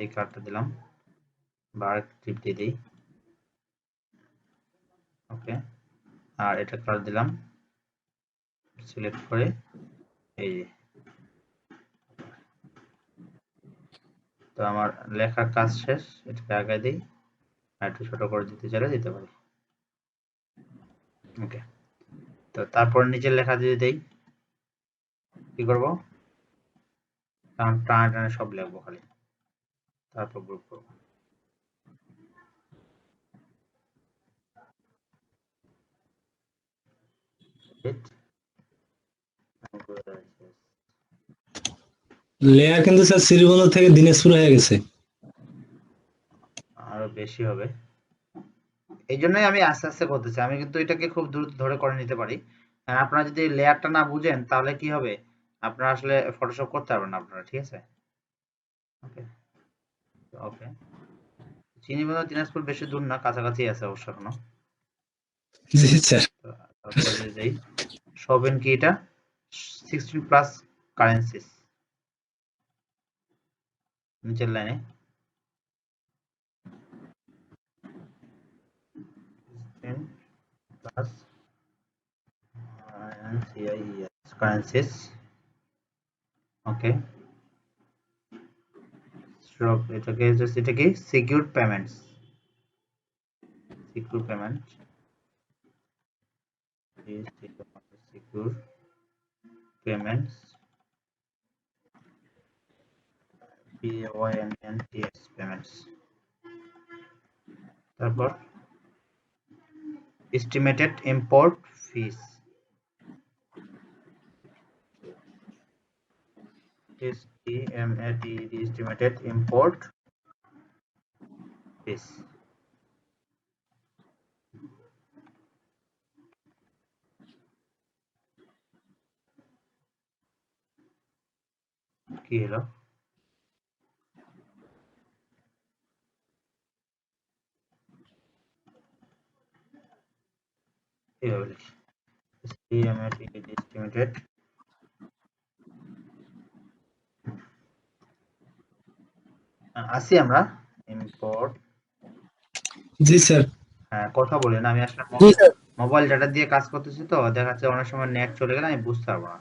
এই কালারটা দিলাম, বার টিপ দিয়ে দিই। ওকে, আর এটা কালার দিলাম, সিলেক্ট করে এই যে। তো আমার লেখার কাজ শেষ, এটাকে আগে দিই, আর একটু ছোট করে দিতে চাইলে দিতে পারি। ওকে, তো তারপর নিচের লেখা দিয়ে দেই, কি করব, কারণ টানে টানে সব লিখবো খালি, তারপর গ্রুপ করব। লেয়ার কিন্তু স্যার শ্রীবন্ধ থেকে দিনাজপুর হয়ে গেছে। আরো বেশি হবে, এই জন্যই আমি আস্তে আস্তে করতেছি। আমি কিন্তু এটাকে খুব দ্রুত ধরে করে নিতে পারি। আর আপনারা যদি লেয়ারটা না বুঝেন তাহলে কি হবে, আপনারা আসলে ফটোশপ করতে পারবেন না আপনারা, ঠিক আছে? ওকে ওকে, চিনিবন্ধ দিনাজপুর বেশি দূর না, কাছাকাছি আছে অবশ্য এখনো। জি স্যার। তারপরে যাই, শোবেন কি এটা 16 প্লাস কারেন্সিস, নিচের লাইনে প্লাস কারেন্সিস। ওকে, এটা কি secure payments, secure payment, secure payments, PAYMENTS payments. তারপর এস্টিমেটেড ইম্পোর্ট ফিস, estimated import fees। কি হলো, estimated আসি আমরা ইম্পোর্ট। জি স্যার। হ্যাঁ, কথা বলি না, আমি আসলে জি স্যার। মোবাইল ডাটা দিয়ে কাজ করতেছি তো, দেখা যাচ্ছে অনেক সময় নেট চলে গেলে আমি বুঝতে পারবো না।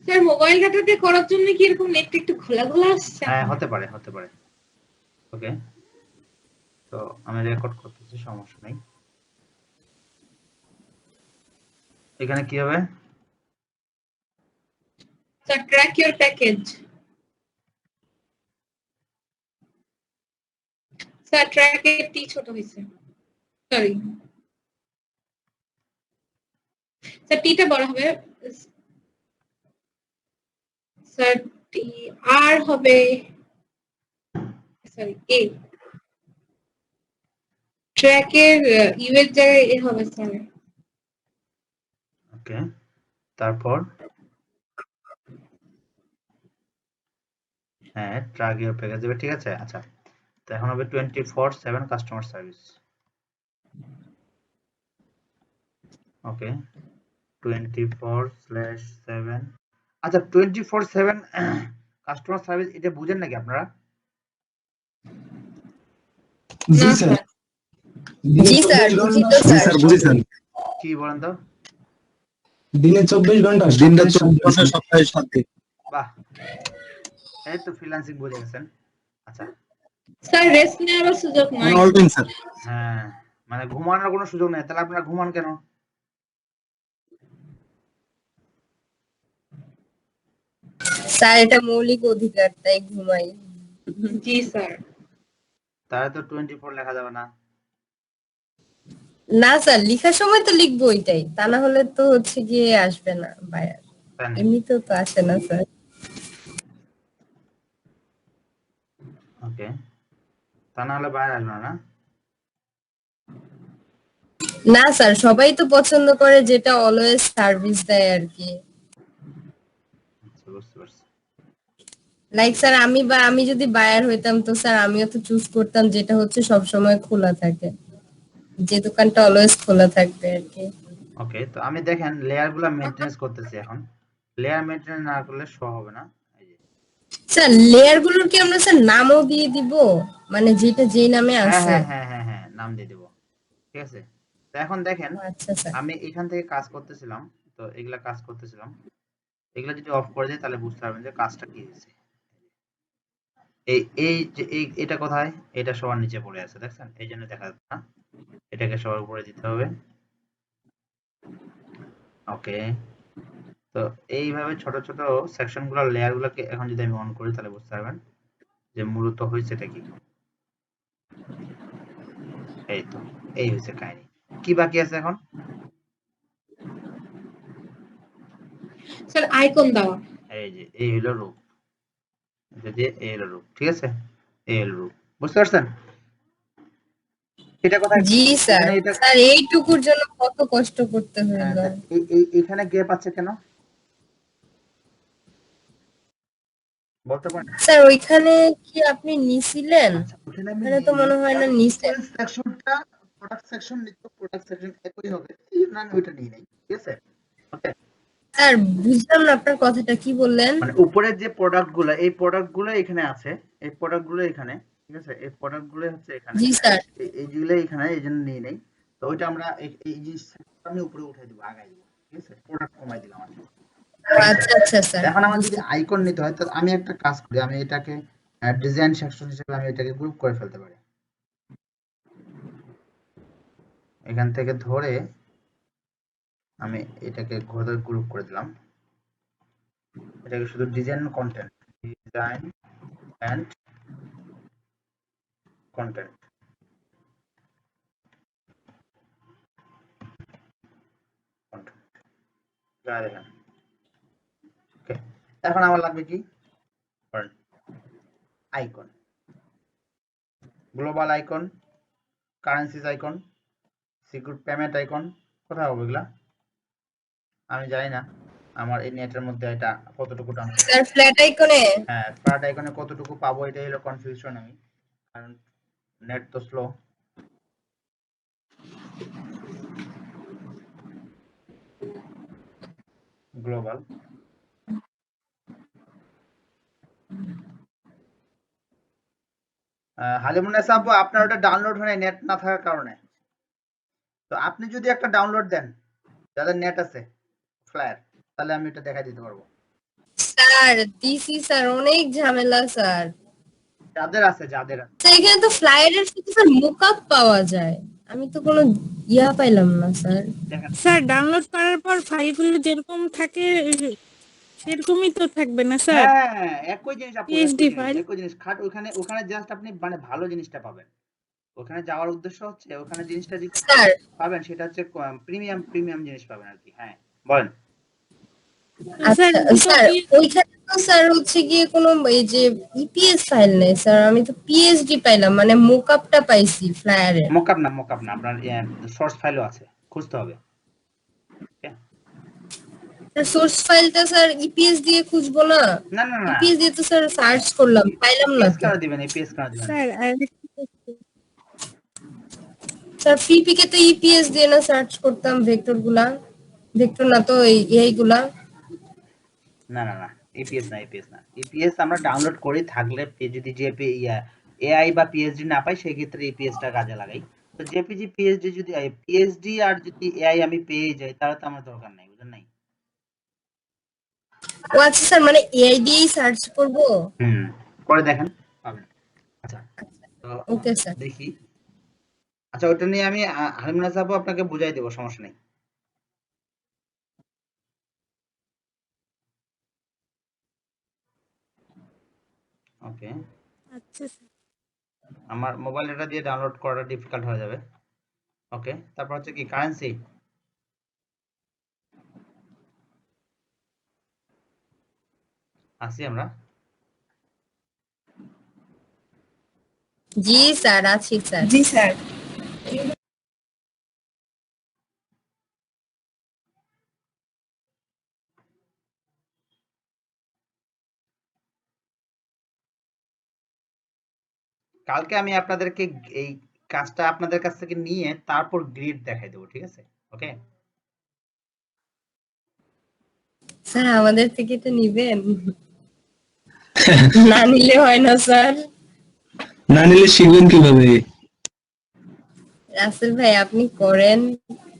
স্যার মোবাইল ডাটা দিয়ে করার জন্য কি এরকম নেটটা একটু খোলা খোলা আসছে? হ্যাঁ, হতে পারে হতে পারে। ওকে, তো আমি রেকর্ড করতেছি, সমস্যা নেই। এখানে কি হবে, sir track your package, sir ট্র্যাকের টি ছোট হয়েছে, সরি স্যার টিটা বড় হবে, স্যার টি আর হবে, সরি এ, ট্র্যাকের ইউ এর জায়গায় এ হবে স্যার। ওকে, তারপর হ্যাঁ ট্র্যাক ইওর প্যাকেজ দেবে, ঠিক আছে। আচ্ছা, তো এখন হবে 24/7 কাস্টমার সার্ভিস। ওকে, 24/7, আচ্ছা 24/7 কাস্টমার সার্ভিস, এটা বুঝেন নাকি আপনারা? জি স্যার। জি স্যার বুঝি তো জি স্যার স্যার বুঝেছেন, কি বলেন তো? দিনে 24 ঘন্টা, দিনটা সপ্তাহে 24 ঘন্টা, সপ্তাহে 7 দিন। বাহ, এই তো ফ্রিল্যান্সিং বুঝে গেছেন। আচ্ছা, স্যার রেস্ট নেওয়ার সুযোগ নাই। All time sir. হ্যাঁ, মানে ঘুমানোর কোনো সুযোগ নেই, তাহলে আপনারা ঘুমান কেন? স্যার এটা মৌলিক অধিকার, তাই ঘুমাই। জি স্যার। তাহলে তো 24 লেখা যাবে না। না স্যার, লেখার সময় তো লিখবো ওইটাই, তা না হলে তো হচ্ছে গিয়ে আসবে না বায়ার, তাই নাকি? এমনিতেও তো আসে না স্যার। ওকে, তা না হলে বাইরে আসবে না। না স্যার, সবাই তো পছন্দ করে যেটা অলওয়েজ সার্ভিস দেয় আর কি। আচ্ছা, বুঝতে পারছি। লাইক স্যার আমি যদি বায়ার হইতাম তো স্যার আমিও তো চুজ করতাম যেটা হচ্ছে সব সময় খোলা থাকে, যে দোকানটা অলওয়েজ খোলা থাকবে আর কি। ওকে, তো আমি দেখেন লেয়ার গুলা মেইনটেনেন্স করতেছি এখন। লেয়ার মেইনটেনেন্স না করলে শো হবে না। এই যে স্যার লেয়ার গুলোর কি আমরা স্যার নামও দিয়ে দিব, মানে যেটা যেই নামে হ্যাঁ আছে? হ্যাঁ হ্যাঁ হ্যাঁ হ্যাঁ, নাম দিয়ে দেবো। ঠিক আছে, তো এখন দেখেন আচ্ছা স্যার। আমি এখান থেকে কাজ করতেছিলাম, তো এগুলা কাজ করতেছিলাম, এগুলা যদি অফ করে দিই তাহলে বুঝতে পারবেন যে কাজটা কি হয়েছে। এই এই যে এটা কোথায়, এটা সবার নিচে পড়ে আছে দেখছেন, এই জন্য দেখা যাচ্ছে না, এটাকে সবার উপরে দিতে হবে। ওকে, তো এইভাবে ছোট ছোট সেকশন গুলো লেয়ার গুলোকে এখন যদি আমি অন করি তাহলে বুঝতে পারবেন যে মূলত হয়েছেটা কি। এই তো, এই হয়েছে কাহিনী। কি বাকি আছে এখন? স্যার আইকন দেওয়া। এই যে এই হলো রূপ, যদি এই হলো রূপ, ঠিক আছে, এই হলো রূপ, বুঝতে পারছেন? এটা কোথায়? জি স্যার। এখানে এটা স্যার এইটুকুর জন্য কত কষ্ট করতে হলো। এখানে গ্যাপ আছে কেন বলতে পারেন? স্যার ওইখানে কি আপনি নিছিলেন? আচ্ছা, ওখানে আমি ওখানে তো নিইনি, মনে হয় না কারণ নিছেন। সেকশনটা প্রোডাক্ট সেকশন নিত্য প্রোডাক্ট সেকশন একই হবে, এই জন্য আমি ওইটা নিই নাই। ঠিক আছে, ওকে। স্যার বুঝলাম না আপনার কথাটা, কি বললেন? মানে উপরের যে প্রোডাক্ট গুলো, এই প্রোডাক্ট গুলো এখানে আছে, এই প্রোডাক্ট গুলো এখানে, ঠিক আছে, এই প্রোডাক্ট গুলো হচ্ছে এখানে, জি স্যার। এই যেগুলো এখানে, এই জন্য নিয়ে নেই। তো ওইটা আমরা এই জিনিসটা আমি উপরে উঠাই দিব, আগাই দিব, ঠিক আছে, প্রোডাক্ট কমাই দিলাম আর কি। আচ্ছা আচ্ছা স্যার। এখন আমার যদি আইকন নিতে হয়, তো আমি একটা কাজ করি, আমি এটাকে ডিজাইন সেকশন হিসেবে আমি এটাকে গ্রুপ করে ফেলতে পারি। এখান থেকে ধরে আমি এটাকে গ্রুপ করে দিলাম, এটাকে শুধু design content, design and content, দেখেন। ওকে, এখন আমার লাগবে কি icon, global icon, currencies icon, secure payment icon, কোথায় হবে এগুলা আমি জানি না, আমার এই নেটের মধ্যে এটা কতটুকু ডাউন। স্যার ফ্ল্যাট আইকনে? হ্যাঁ, ফ্ল্যাট আইকনে কতটুকু পাবো এটাই হলো কনফিউশন আমি, কারণ নেট তো স্লো। গ্লোবাল, হালিমুন্নেসা আপু আপনার ওটা ডাউনলোড হয় নেট না থাকার কারণে। তো আপনি যদি একটা ডাউনলোড দেন যাদের নেট আছে ফ্ল্যাট, তাহলে আমি এটা দেখাই দিতে পারবো। স্যার দিছি স্যার, অনেক ঝামেলা স্যার। যাদের আছে স্যার এখানে তো ফ্লায়ারের সাথে স্যার মোকআপ পাওয়া যায়, আমি তো কোনো ইয়া পাইলাম না স্যার। দেখেন। স্যার ডাউনলোড করার পর ফাইলগুলো যেরকম থাকে সেরকমই তো থাকবে না স্যার? হ্যাঁ, একই জিনিস আপু, পিএইচডি ফাইল। একই জিনিস খাট, ওখানে জাস্ট আপনি মানে ভালো জিনিসটা পাবেন। ওখানে যাওয়ার উদ্দেশ্য হচ্ছে ওখানে জিনিসটা যে স্যার পাবেন সেটা হচ্ছে প্রিমিয়াম জিনিস পাবেন আর কি। হ্যাঁ বলেন। আচ্ছা স্যার, ওইখানে তো স্যার হচ্ছে গিয়ে কোনো এই যে ইপিএস ফাইল নেই স্যার, আমি তো পিএইচডি পাইলাম, মানে মোকআপটা পাইছি ফ্লায়ারের। মোকআপ না, আপনার সোর্স ফাইলও আছে, খুঁজতে হবে। সোর্স ফাইলটা স্যার ইপিএস দিয়ে খুঁজবো না? না না না, ইপিএস দিয়ে তো স্যার সার্চ করলাম, পাইলাম না এপিএস তো। কেন দিবেন, এপিএস কেন দিবেন? স্যার স্যার পিপিকে তো ইপিএস দিয়ে না সার্চ করতাম, ভেক্টর গুলা, ভেক্টর না তো এই গুলা। না না না, এপিএস না, এপিএস আমরা ডাউনলোড করে থাকলে যদি জেপি এআই বা পিএইচডি না পাই সেই ক্ষেত্রে এপিএস টা কাজে লাগাই। তো জেপিজি পিএইচডি যদি পিএইচডি আর যদি এআই আমি পেয়ে যাই তাহলে তো আমার দরকার নাই, বুঝেন নাই? ও আচ্ছা স্যার, মানে এআই দিয়েই সার্চ করব? করে দেখেন পাবেন। আচ্ছা, তো ওকে স্যার। দেখি। আচ্ছা, ওটা নিয়ে আমি হালিমুন্নেসা আপু আপনাকে বুঝাই দেব, সমস্যা নেই। ওকে, আচ্ছা স্যার। আমার মোবাইল ডাটা দিয়ে ডাউনলোড করাটা ডিফিকাল্ট হয়ে যাবে। ওকে, তারপর হচ্ছে কি কারেন্সি। আসি আমরা। জি স্যার, আছি স্যার। জি স্যার। কালকে আমি আপনাদেরকে এই কাজটা আপনাদের কাছ থেকে নিয়ে তারপর গ্রিড দেখাই দেবো, ঠিক আছে? ওকে, স্যার আমাদের থেকে এটা নিবেন? না নিলে হয় না স্যার। না নিলে শিখবেন কিভাবে? রাসেল ভাই আপনি করেন,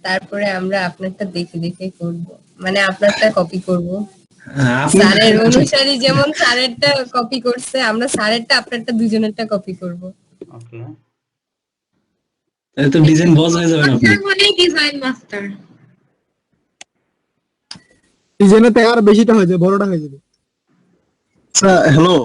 তারপরে আমরা আপনারটা দেখে দেখে করব, মানে আপনারটা কপি করব। আপনি স্যারের অনুসারী যেমন স্যারেরটা কপি করছে, আমরা স্যারেরটা আপনারটা দুজনেরটা কপি করব। ওকে, তাহলে তো ডিজাইন বস হয়ে যাবেন আপনি। মাস্টার মানে ডিজাইন মাস্টার। ডিজাইনেতে আর বেশিটা হয়ে যাবে, বড়টা হয়ে যাবে। হ্যালো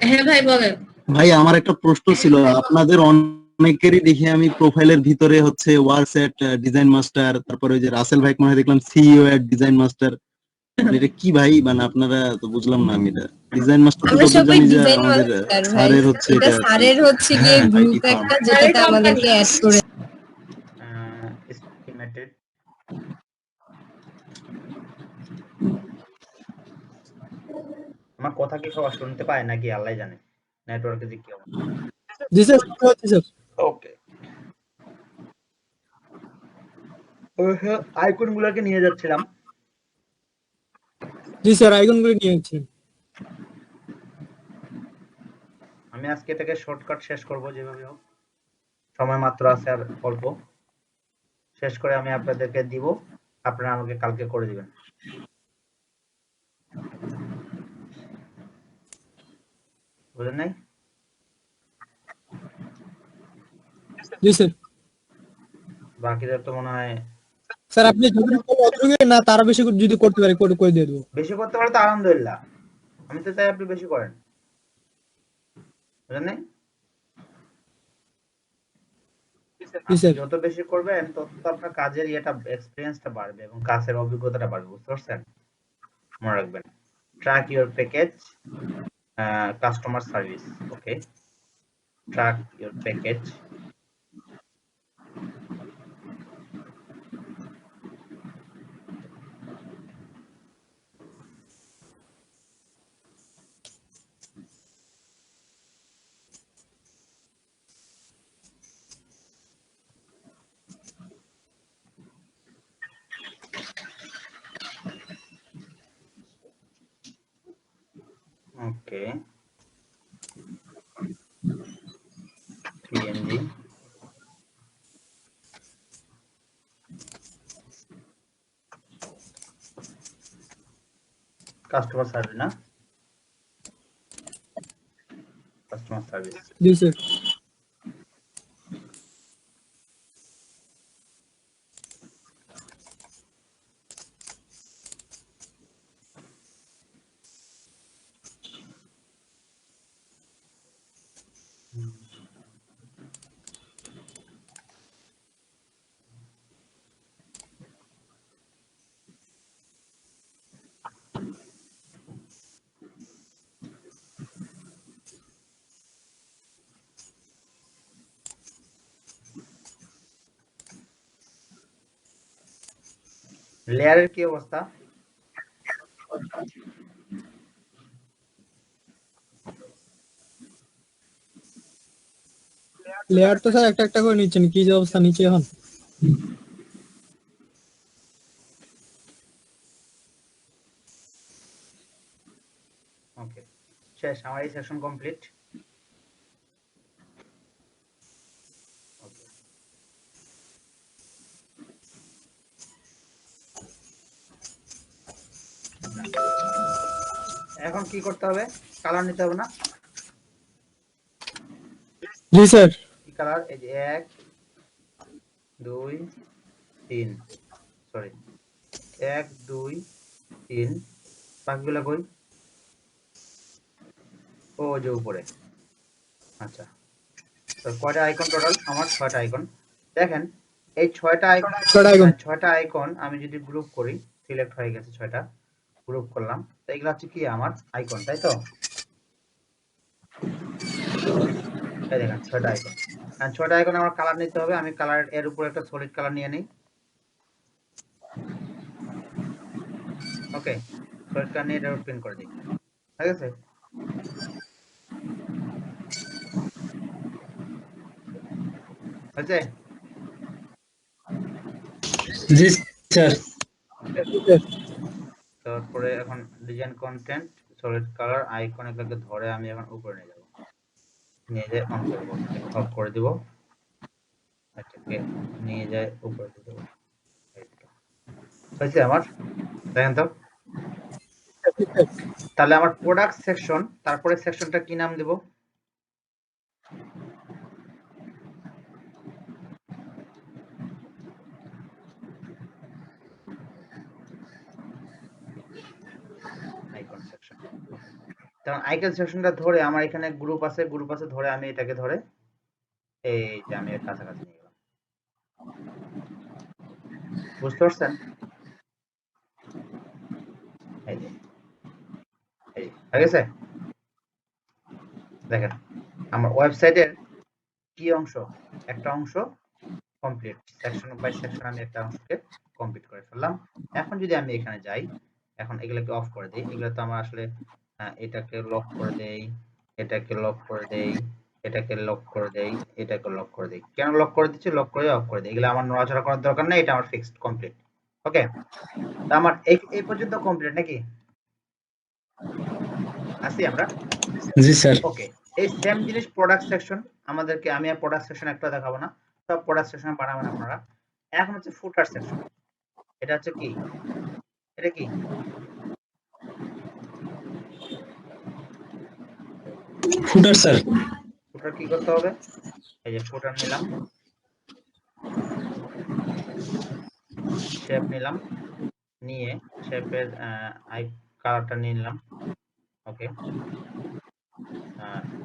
হ্যাঁ ভাই বলেন। ভাই, আমার একটা প্রশ্ন ছিল। আপনাদের অনেকেরই দেখি আমি প্রোফাইলের ভিতরে হচ্ছে ওয়ার্কস এট ডিজাইন মাস্টার, তারপরে ওই যে রাসেল ভাই মনে হয় দেখলাম সিইও এট ডিজাইন মাস্টার। এটা কি ভাই, মানে আপনারা তো বুঝলাম না আমি। এটা ডিজাইন মাস্টার তো আমরা যতদূর সবাই জানি যে ডিজাইন আমাদের মাস্টার ভাই। স্যারের হচ্ছে এটা এটা স্যারের হচ্ছে গিয়ে আইটি গ্রুপ ফার্ম। একটা, যেটাতে আমাদেরকে অ্যাড করে। এস্টিমেটেড। আমার কথা কি সবাই শুনতে পায় নাকি আল্লাহ জানে নেটওয়ার্কে যে কি অবস্থা। জি স্যার, শুনতে পাচ্ছি স্যার। ওকে, আইকন গুলোকে নিয়ে যাচ্ছিলাম। জি স্যার, আইকনগুলো নিয়ে যাচ্ছি। আমি আজকে এটাকে শর্টকাট শেষ করব যেভাবে হোক, সময় মাত্র আছে আর অল্প। শেষ করে আমি আপনাদেরকে দিব, আপনারা আমাকে কালকে করে দিবেন। বুঝলেন নাই? জি স্যার। বাকিদের তো মনে হয় স্যার আপনি যতটুকু অতটুকু না, তারা বেশি করে যদি করতে পারে করে দিয়ে দেবো। বেশি করতে পারে তো আলহামদুলিল্লাহ, আমি তো চাই আপনি বেশি করেন। বুঝলেন নাই? জি স্যার। যত বেশি করবেন তত তো আপনার কাজের ইয়েটা এক্সপেরিয়েন্সটা বাড়বে এবং কাজের অভিজ্ঞতাটা বাড়বে, বুঝতে পারছেন? মনে রাখবেন, track your package customer service. Okay, track your package. Okay, PNG. Customer service না, কাস্টমার সার্ভিস। জি স্যার। লেয়ারের কি অবস্থা? লেয়ার তো স্যার একটা একটা করে নিচ্ছেন, কি যে অবস্থা নিচে এখন। ওকে, শেষ আমার এই সেশন কমপ্লিট। ওকে, এখন কি করতে হবে? কালার নিতে হবে না? জি স্যার। কি কালার? এই যে 1 2 3, সরি 1 2 3, বাকিগুলো কই? ও যে উপরে। আচ্ছা, তো কয়টা আইকন টোটাল? আমার 6টা আইকন। দেখেন এই 6টা আইকন, ছয়টা icon। 6টা আইকন আমি যদি গ্রুপ করি, সিলেক্ট হয়ে গেছে 6টা, গ্রুপ করলাম, তো এগুলো হচ্ছে কি আমার আইকন, তাই তো? এই দেখেন 6টা আইকন। আর 6টা আইকন আমার কালার নিতে হবে। আমি কালার এর উপর একটা সলিড কালার নিয়ে নিই। ওকে, সলিড কালার নিয়ে এটা প্রিন্ট করে দিই। ঠিক আছে? হয়েছে? জি স্যার। তারপরে এখন design content, solid colour, icon এগুলোকে ধরে আমি এখন উপরে নিয়ে যাব, নিয়ে যাই অন করবো, অফ করে দিব, এটাকে নিয়ে যাই উপরে দিয়ে দেবো। এই তো। হয়েছে আমার, দেখেন তো। তাহলে আমার প্রোডাক্ট সেকশন, তারপরে সেকশনটা কি নাম দেব? Icon section. তখন আইকন সেকশনটা ধরে আমার এখানে গ্রুপ আছে, গ্রুপ আছে ধরে আমি এটাকে ধরে এই যে আমি এর কাছাকাছি নিয়ে গেলাম। বুঝতে পারছেন? এই যে এই হয়ে গেছে। দেখেন আমার ওয়েবসাইটের কি অংশ, একটা অংশ কমপ্লিট, সেকশন বাই সেকশন আমি একটা অংশকে কমপ্লিট করে ফেললাম। এখন যদি আমি এখানে যাই, এখন এগুলোকে অফ করে দেই, এগুলো তো আমার আসলে এটাকে লক করে দেই, এটাকে লক করে দেই, এটাকে লক করে দেই, এটাকে লক করে দেই। কেন লক করে দিচ্ছি? লক করে অফ করে দেই, এগুলো আমার নড়াচড়া করার দরকার নেই, এটা আমার ফিক্সড কমপ্লিট। ওকে, তো আমার এই পর্যন্ত কমপ্লিট নাকি? আসি আমরা? জি স্যার। ওকে, এই সেম জিনিস প্রোডাক্ট সেকশন আমাদেরকে, আমি আর প্রোডাক্ট সেকশন একটা দেখাবো না, সব প্রোডাক্ট সেকশন বানাবেন আপনারা। এখন হচ্ছে ফুটার সেকশন। এটা হচ্ছে কি? এটা কি? ফুটার স্যার। ফুটার কি করতে হবে? এই যে ফুটার নিলাম, শেপ নিলাম, নিয়ে শেপের কালারটা নিলাম। ওকে,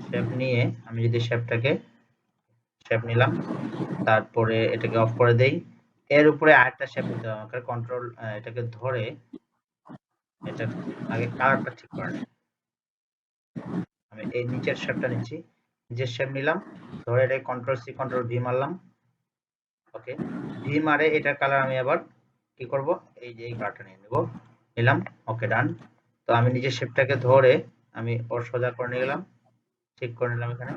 শেপ নিয়ে আমি যদি শেপটাকে শেপ নিলাম, তারপরে এটাকে অফ করে দেই, এর উপরে আরেকটা শেপ নিতে হবে আমাকে, কন্ট্রোল এটাকে ধরে এটা আগে কালারটা ঠিক করে নেই। আমি এই নিচের শেপটা নিচ্ছি, যে শেপ নিলাম ধরে এটা কন্ট্রোল সি কন্ট্রোল ভি মারলাম। ওকে, ভি মারে এটার কালার আমি আবার কি করব, এই যে এই কালারটা নিয়ে নেব, নিলাম। ওকে, ডান। তো আমি নিজের শেপটাকে ধরে আমি ওর সোজা করে নিয়ে গেলাম, ঠিক করে নিলাম এখানে,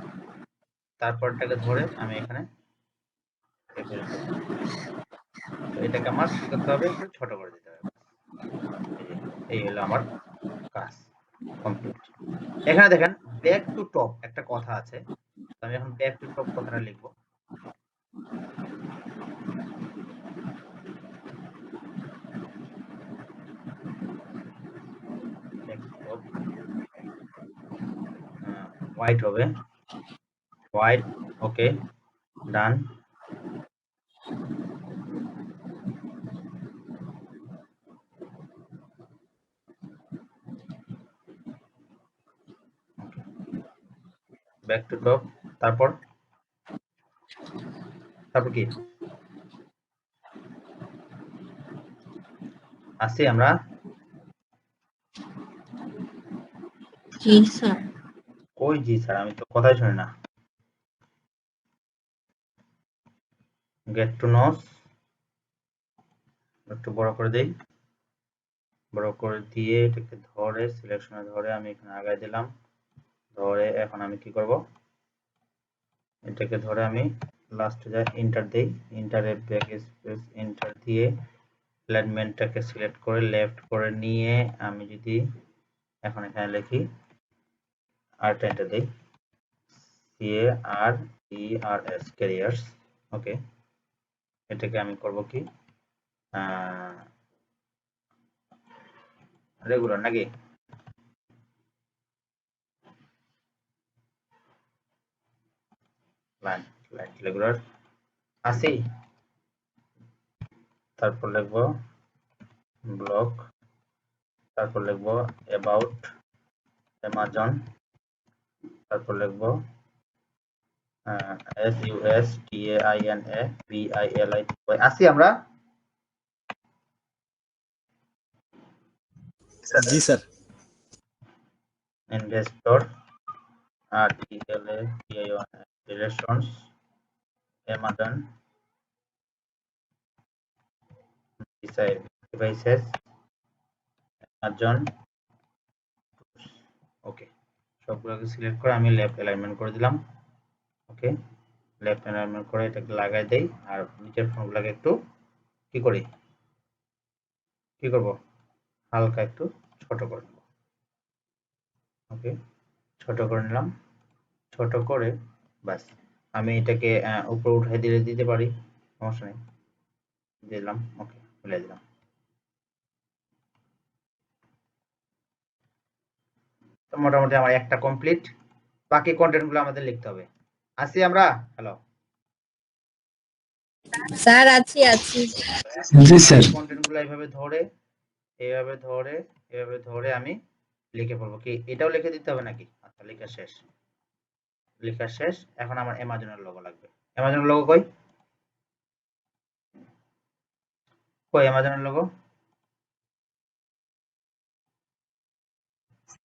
তারপরটাকে ধরে আমি এখানে এই পর্যন্ত নিয়ে আসলাম। তো এটাকে আমার কি করতে হবে, একটু ছোট করে দিতে হবে। এই যে এই হলো আমার কাজ কমপ্লিট। এখানে দেখেন ব্যাক টু টপ একটা কথা আছে, তো আমি এখন ব্যাক টু টপ কথাটা লিখবো। ব্যাক টু টপ হোয়াইট হবে, white. Okay, done. Back to top, তারপর তারপর কি আসছি আমরা? জি স্যার। কই জি স্যার, আমি তো কথাই শুনি না। গেট টু নোস একটু বড় করে দেই, বড় করে দিয়ে এটাকে ধরে সিলেকশনে ধরে আমি এখানে আগায় দিলাম, ধরে এখন আমি কি করব, এটাকে ধরে আমি লাস্টে যাই এন্টার দেই, এন্টারে ব্যাক স্পেস এন্টার দিয়ে অ্যালাইনমেন্টটাকে সিলেক্ট করে লেফট করে নিয়ে আমি যদি এখন এখানে লিখি আর এন্টার দেই, CARERS ক্যারিয়ার্স। ওকে, এটাকে আমি করব কি রেগুলার নাকি? লাইন লাইন রেগুলার আসি, তারপর লিখব ব্লগ, তারপর লিখব অ্যাবাউট অ্যামাজন, তারপর লিখবো SUSTAINA আসি আমরা। জি sir. Investor RTLATION relations Amazon devices Amazon। Okay, সবগুলোকে সিলেক্ট করে আমি লেফট অ্যালাইনমেন্ট করে দিলাম। ওকে, লেফট অ্যালাইনমেন্ট করে এটাকে লাগাই দেই আর নিচের ফর্মগুলোকে একটু কি করি, কি করব, হালকা একটু ছোট করে নেব। ওকে, ছোট করে নিলাম। ছোট করে বাস আমি এটাকে উপরে উঠাই দিতে পারি, সমস্যা নেই, দিলাম। ওকে, মিলাই দিলাম। তো মোটামুটি আমার একটা কমপ্লিট, বাকি কন্টেন্ট গুলো আমাদের লিখতে হবে। আসি আমরা। হ্যালো স্যার, আছি। জি স্যার। কন্টেন্ট গুলো এইভাবে ধরে আমি লিখে ফেলবো। কি এটাও লিখে দিতে হবে নাকি? আচ্ছা, লেখা শেষ। এখন আমার অ্যামাজনের লোগো লাগবে। অ্যামাজনের লোগো কই অ্যামাজনের লোগো?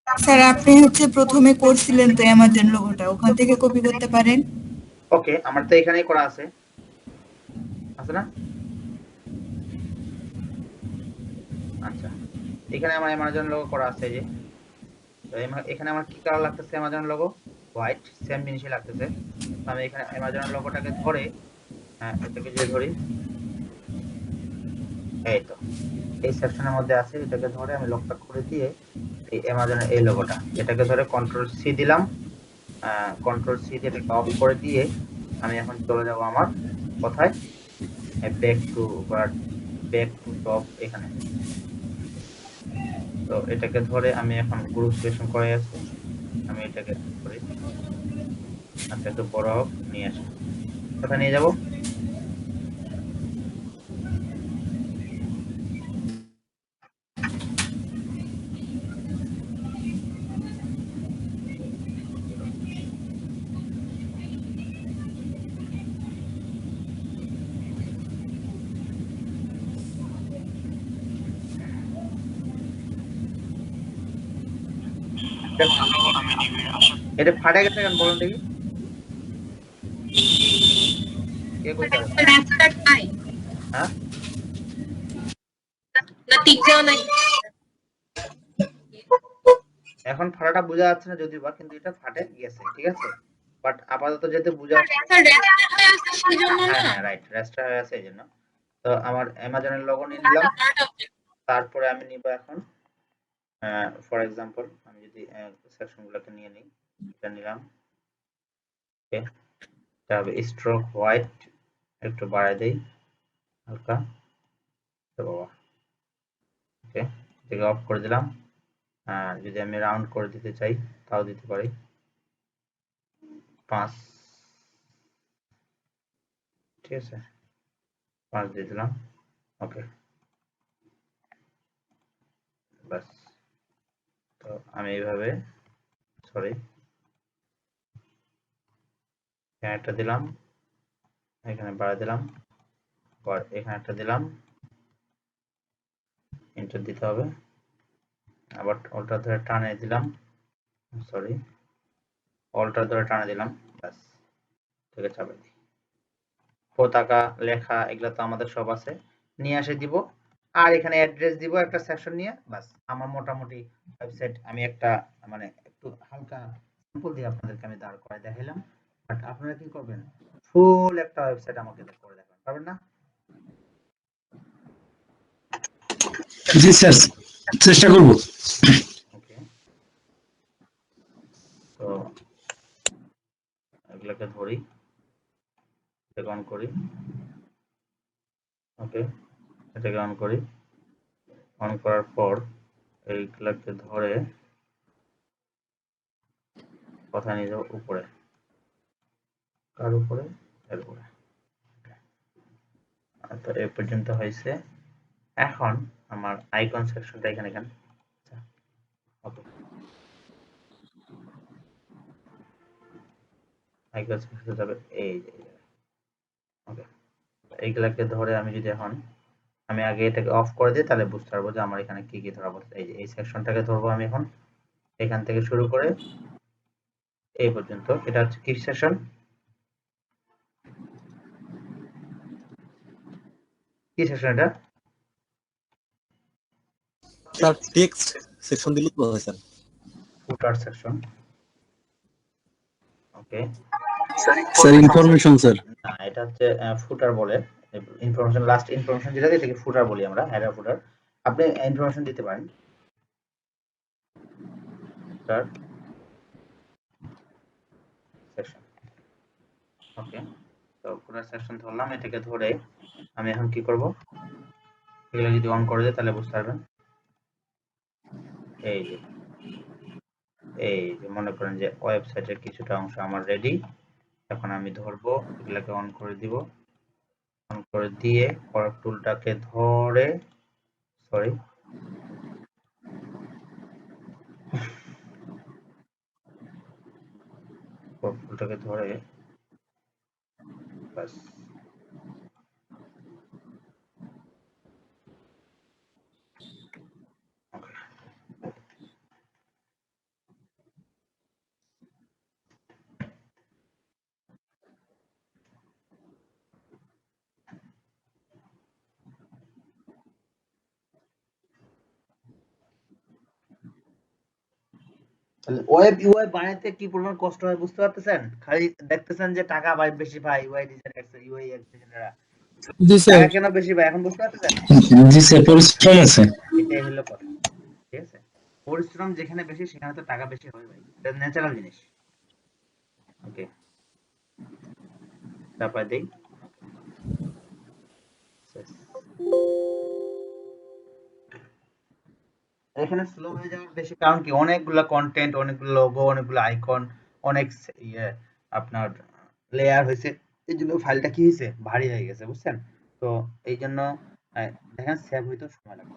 স্যার আপনি প্রথমে করছিলেন তো অ্যামাজন লোগোটা, ওখান থেকে কপি করতে পারেন। ওকে, আমার তো এখানেই করা আছে না? আচ্ছা, এখানে আমার অ্যামাজন লোগো করা আছে। এই যে তো এখানে আমার কি কালার লাগতেছে? অ্যামাজন লোগো হোয়াইট, সেম জিনিসই লাগতেছে। তো আমি এখানে অ্যামাজন লোগোটাকে ধরে এটাকে যে ধরি, এই তো এই সেকশনের মধ্যে আছে, এটাকে ধরে আমি লকটা করে দিয়ে এই অ্যামাজনের এই লোগোটা এটাকে ধরে কন্ট্রোল সি দিলাম। কন্ট্রোল সি দিয়ে এটাকে অফ করে দিয়ে আমি এখন চলে যাব আমার কোথায়, ব্যাক টু টপ এখানে। তো এটাকে ধরে আমি এখন গ্রুপ সিলেকশন করে আছি, আমি এটাকে করি। আচ্ছা, একটু বড় হোক, নিয়ে আসি। কোথায় নিয়ে যাব? এটা ফাটে গেছে কেন বলুন দেখি, কে কইতে পারে? হ্যাঁ, এখন ফাটাটা বোঝা যাচ্ছে না যদিও বা, কিন্তু এটা ফাটে গেছে, ঠিক আছে। বাট আপাতত যেহেতু বোঝা হ্যাঁ রাইট, রেস্টার হয়ে আছে এই জন্য। তো আমার অ্যামাজনের লোগো নিয়ে নিলাম। তারপরে আমি নিব এখন ফর এক্সাম্পল আমি যদি সেকশনগুলোকে নিয়ে নিই, এটা নিলাম। ওকে, তবে স্ট্রোক হোয়াইট একটু বাড়াই দেই হালকা, তো বাবা। ওকে, এটাকে অফ করে দিলাম। যদি আমি রাউন্ড করে দিতে চাই তাও দিতে পারি, 5, ঠিক আছে, 5 দিয়ে দিলাম। ওকে, বাস। তো আমি এইভাবে সরি এখানে একটা দিলাম, এখানে বাড়া দিলাম, আবার এখানে একটা দিলাম, এন্টার দিতে হবে। আবার অল্টা ধরে টানে দিলাম, সরি অল্টা ধরে টানে দিলাম, বাস, থেকে চাপে দিই। পতাকা লেখা এগুলো তো আমাদের সব আছে, নিয়ে এসে দিব। আর এখানে অ্যাড্রেস দিব একটা সেকশন নিয়ে, বাস। আমার মোটামুটি ওয়েবসাইট আমি একটা মানে একটু হালকা স্যাম্পল দিয়ে আপনাদেরকে আমি দাঁড় করায় দেখাইলাম। বাট আপনারা কি করবেন, ফুল একটা ওয়েবসাইট আমাকে করে দেখাবেন, পারবেন না? জি স্যার, চেষ্টা করব। ওকে, তো এগুলোকে ধরি, এটাকে অন করি। ওকে, এটাকে অন করি। অন করার পর এইগুলোকে ধরে কোথায় নিয়ে যাবো? উপরে। কার উপরে? এর উপরে। তো এই পর্যন্ত হয়েছে। এখন আমার আইকন সেকশনটা এখানে ওকে, আইকন হয়ে যাবে এই যে। ওকে, এইগুলাকে ধরে আমি যদি এখন আমি আগে এটাকে অফ করে দিই তাহলে বুঝতে পারবো যে আমার এখানে কি কি ধরা পড়ছে। এই যে এই সেকশনটাকে ধরবো আমি এখন, এখান থেকে শুরু করে এই পর্যন্ত। এটা হচ্ছে কি সেকশন? কি সেকশন এটা? স্যার টেক্সট সেকশন দিলে তো হয় sir. Footer section. Okay, sir information sir. না এটা হচ্ছে ফুটার বলে। ইনফরমেশন, লাস্ট ইনফরমেশন যেটা দিই এটাকে ফুটার বলি আমরা, হেডার ফুটার। আপনি ইনফরমেশন দিতে পারেন ফুটার সেকশন। ওকে, তো ফুটার সেকশন ধরলাম, এটাকে ধরে আমি এখন কি করব, এগুলো যদি অন করে দিই তাহলে বুঝতে পারবেন। এই যে মনে করেন যে ওয়েবসাইটের কিছুটা অংশ আমার রেডি। এখন আমি ধরবো, এগুলাকে অন করে দিব, অন করে দিয়ে কর্ভ টুলটাকে ধরে, সরি কর্ভ টুলটাকে ধরে বাস ওকে। ওয়েব ইউআই বানাইতে কি পরিমাণ কষ্ট হয় বুঝতে পারতেছেন? খালি দেখতেছেন যে টাকা বেশি পায় ইউআই ডিজাইনার, ইউআই ডিজাইনাররা জি স্যার। টাকা কেন বেশি পায় এখন বুঝতে পারতেছেন? জি স্যার, পরিশ্রম আছে। এটাই হলো কথা, ঠিক আছে? পরিশ্রম যেখানে বেশি সেখানে তো টাকা বেশি হবে ভাই, এটা ন্যাচারাল জিনিস। ওকে, তারপর দেই শেষ। এখানে স্লো হয়ে যাওয়ার বেশি কারণ কি, অনেকগুলো কন্টেন্ট, অনেকগুলো লোগো, অনেকগুলো আইকন, অনেক ইয়ে আপনার লেয়ার হয়েছে, এই জন্য ফাইলটা কি হয়েছে, ভারী হয়ে গেছে, বুঝছেন? তো এই জন্য দেখেন সেভ হইতে সময় লাগবে।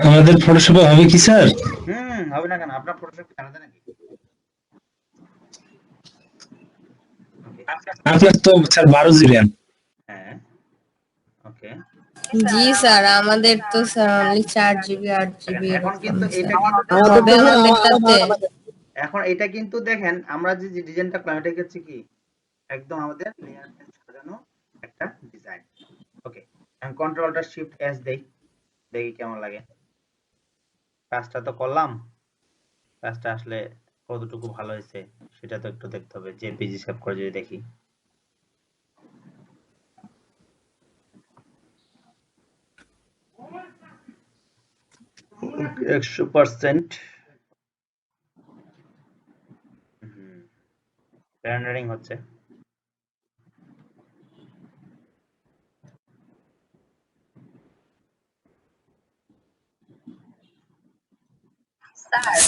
আমাদের ফটোশপে হবে কি স্যার? হবে না কেন? আপনার ফটোশপ জানা যায় নাকি? আপনার তো স্যার 12 জিবি RAM। হ্যাঁ, ওকে। জি স্যার, আমাদের তো স্যার অনলি 4 জিবি 8 জিবি এখন এরকম কিন্তু এটা স্যার। কিন্তু তবে আমাদেরটাতে এখন এটা কিন্তু দেখেন আমরা যে ডিজাইনটা করলাম এটা হচ্ছে কি একদম আমাদের লেয়ার সাজানো একটা ডিজাইন। ওকে, এখন কন্ট্রোলটা শিফট এস দেই, দেখি কেমন লাগে। কাজটা তো করলাম, কাজটা আসলে কতটুকু ভালো হয়েছে সেটা তো একটু দেখতে হবে। জেপিজি সেভ করে যদি দেখি, একশো %। রেন্ডারিং হচ্ছে।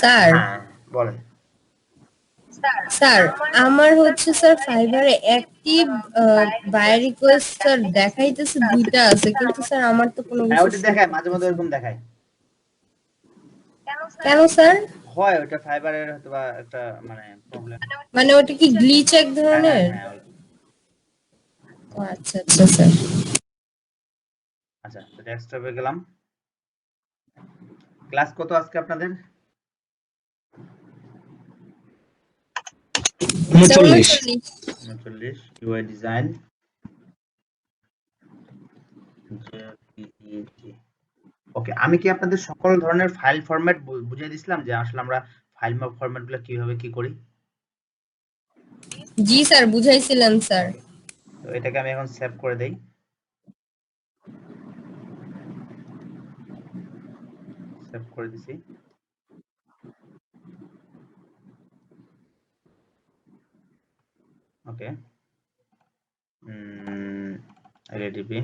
স্যার, হ্যাঁ বলেন। স্যার আমার হচ্ছে স্যার ফাইবারে অ্যাক্টিভ বায়ার রিকোয়েস্ট স্যার দেখাইতেছে 2টা আছে, কিন্তু স্যার আমার তো কোনো হ্যাঁ কিছু ওটা শো দেখায়, মাঝে মাঝে করতেছে এরকম না। দেখায়। কেন স্যার? হয় ওটা ফাইবারের হয়তো বা একটা মানে প্রবলেম। মানে ওটা কি গ্লিচ এক হ্যাঁ হ্যাঁ ধরনের? হ্যাঁ। ও আচ্ছা আচ্ছা স্যার। আচ্ছা, তো ডেস্কটপে গেলাম। ক্লাস কত আজকে আপনাদের? 39। 39। UI design JPEG. ওকে, আমি কি আপনাদের সকল ধরনের ফাইল ফরম্যাট বুঝিয়ে দিছিলাম যে আসলে আমরা ফাইল ফরম্যাট গুলো কিভাবে কি করি? জি স্যার, বুঝাইছিলেন স্যার। তো এটাকে আমি এখন সেভ করে দেই। সেভ করে দিছি। ওকে, রেডিপি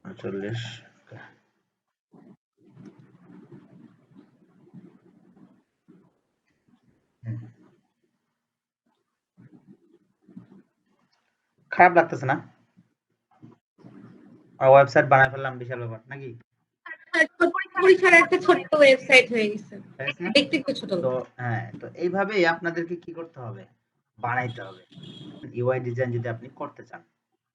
39। খারাপ লাগতেছে না? আর ওয়েবসাইট বানায় ফেললাম, বিশাল ব্যাপার নাকি? পরিসরে একটা ছোট্ট ওয়েবসাইট হয়ে গেছে, তাই না? দেখতে একটু ছোট তো লাগে। হ্যাঁ, তো এইভাবেই আপনাদেরকে কি করতে হবে, বানাইতে হবে ইউআই ডিজাইন যদি আপনি করতে চান।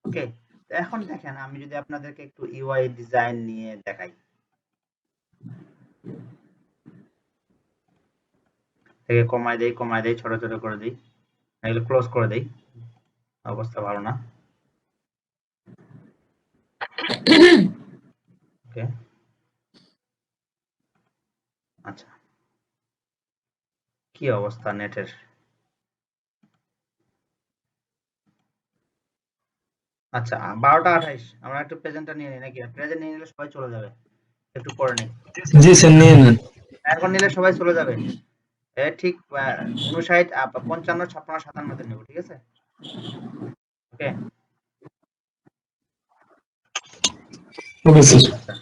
ওকে, তো এখন দেখেন আমি যদি আপনাদেরকে একটু ইউআই ডিজাইন নিয়ে দেখাই, থেকে কমায় দেই ছোট ছোট করে দেই, এগুলো ক্লোজ করে দেই, অবস্থা ভালো না। ওকে, আচ্ছা, কি অবস্থা নেটের? আচ্ছা, 12:28 আমরা একটু প্রেজেন্টটা নিয়ে নিই নাকি? প্রেজেন্ট নিয়ে নিলে সবাই চলে যাবে, একটু পরে নিই। জি স্যার নিয়ে নেন। এখন নিলে সবাই চলে যাবে। ঠিক 59 55 56 57 তে নেব, ঠিক আছে? ওকে, ওকে স্যার। আচ্ছা।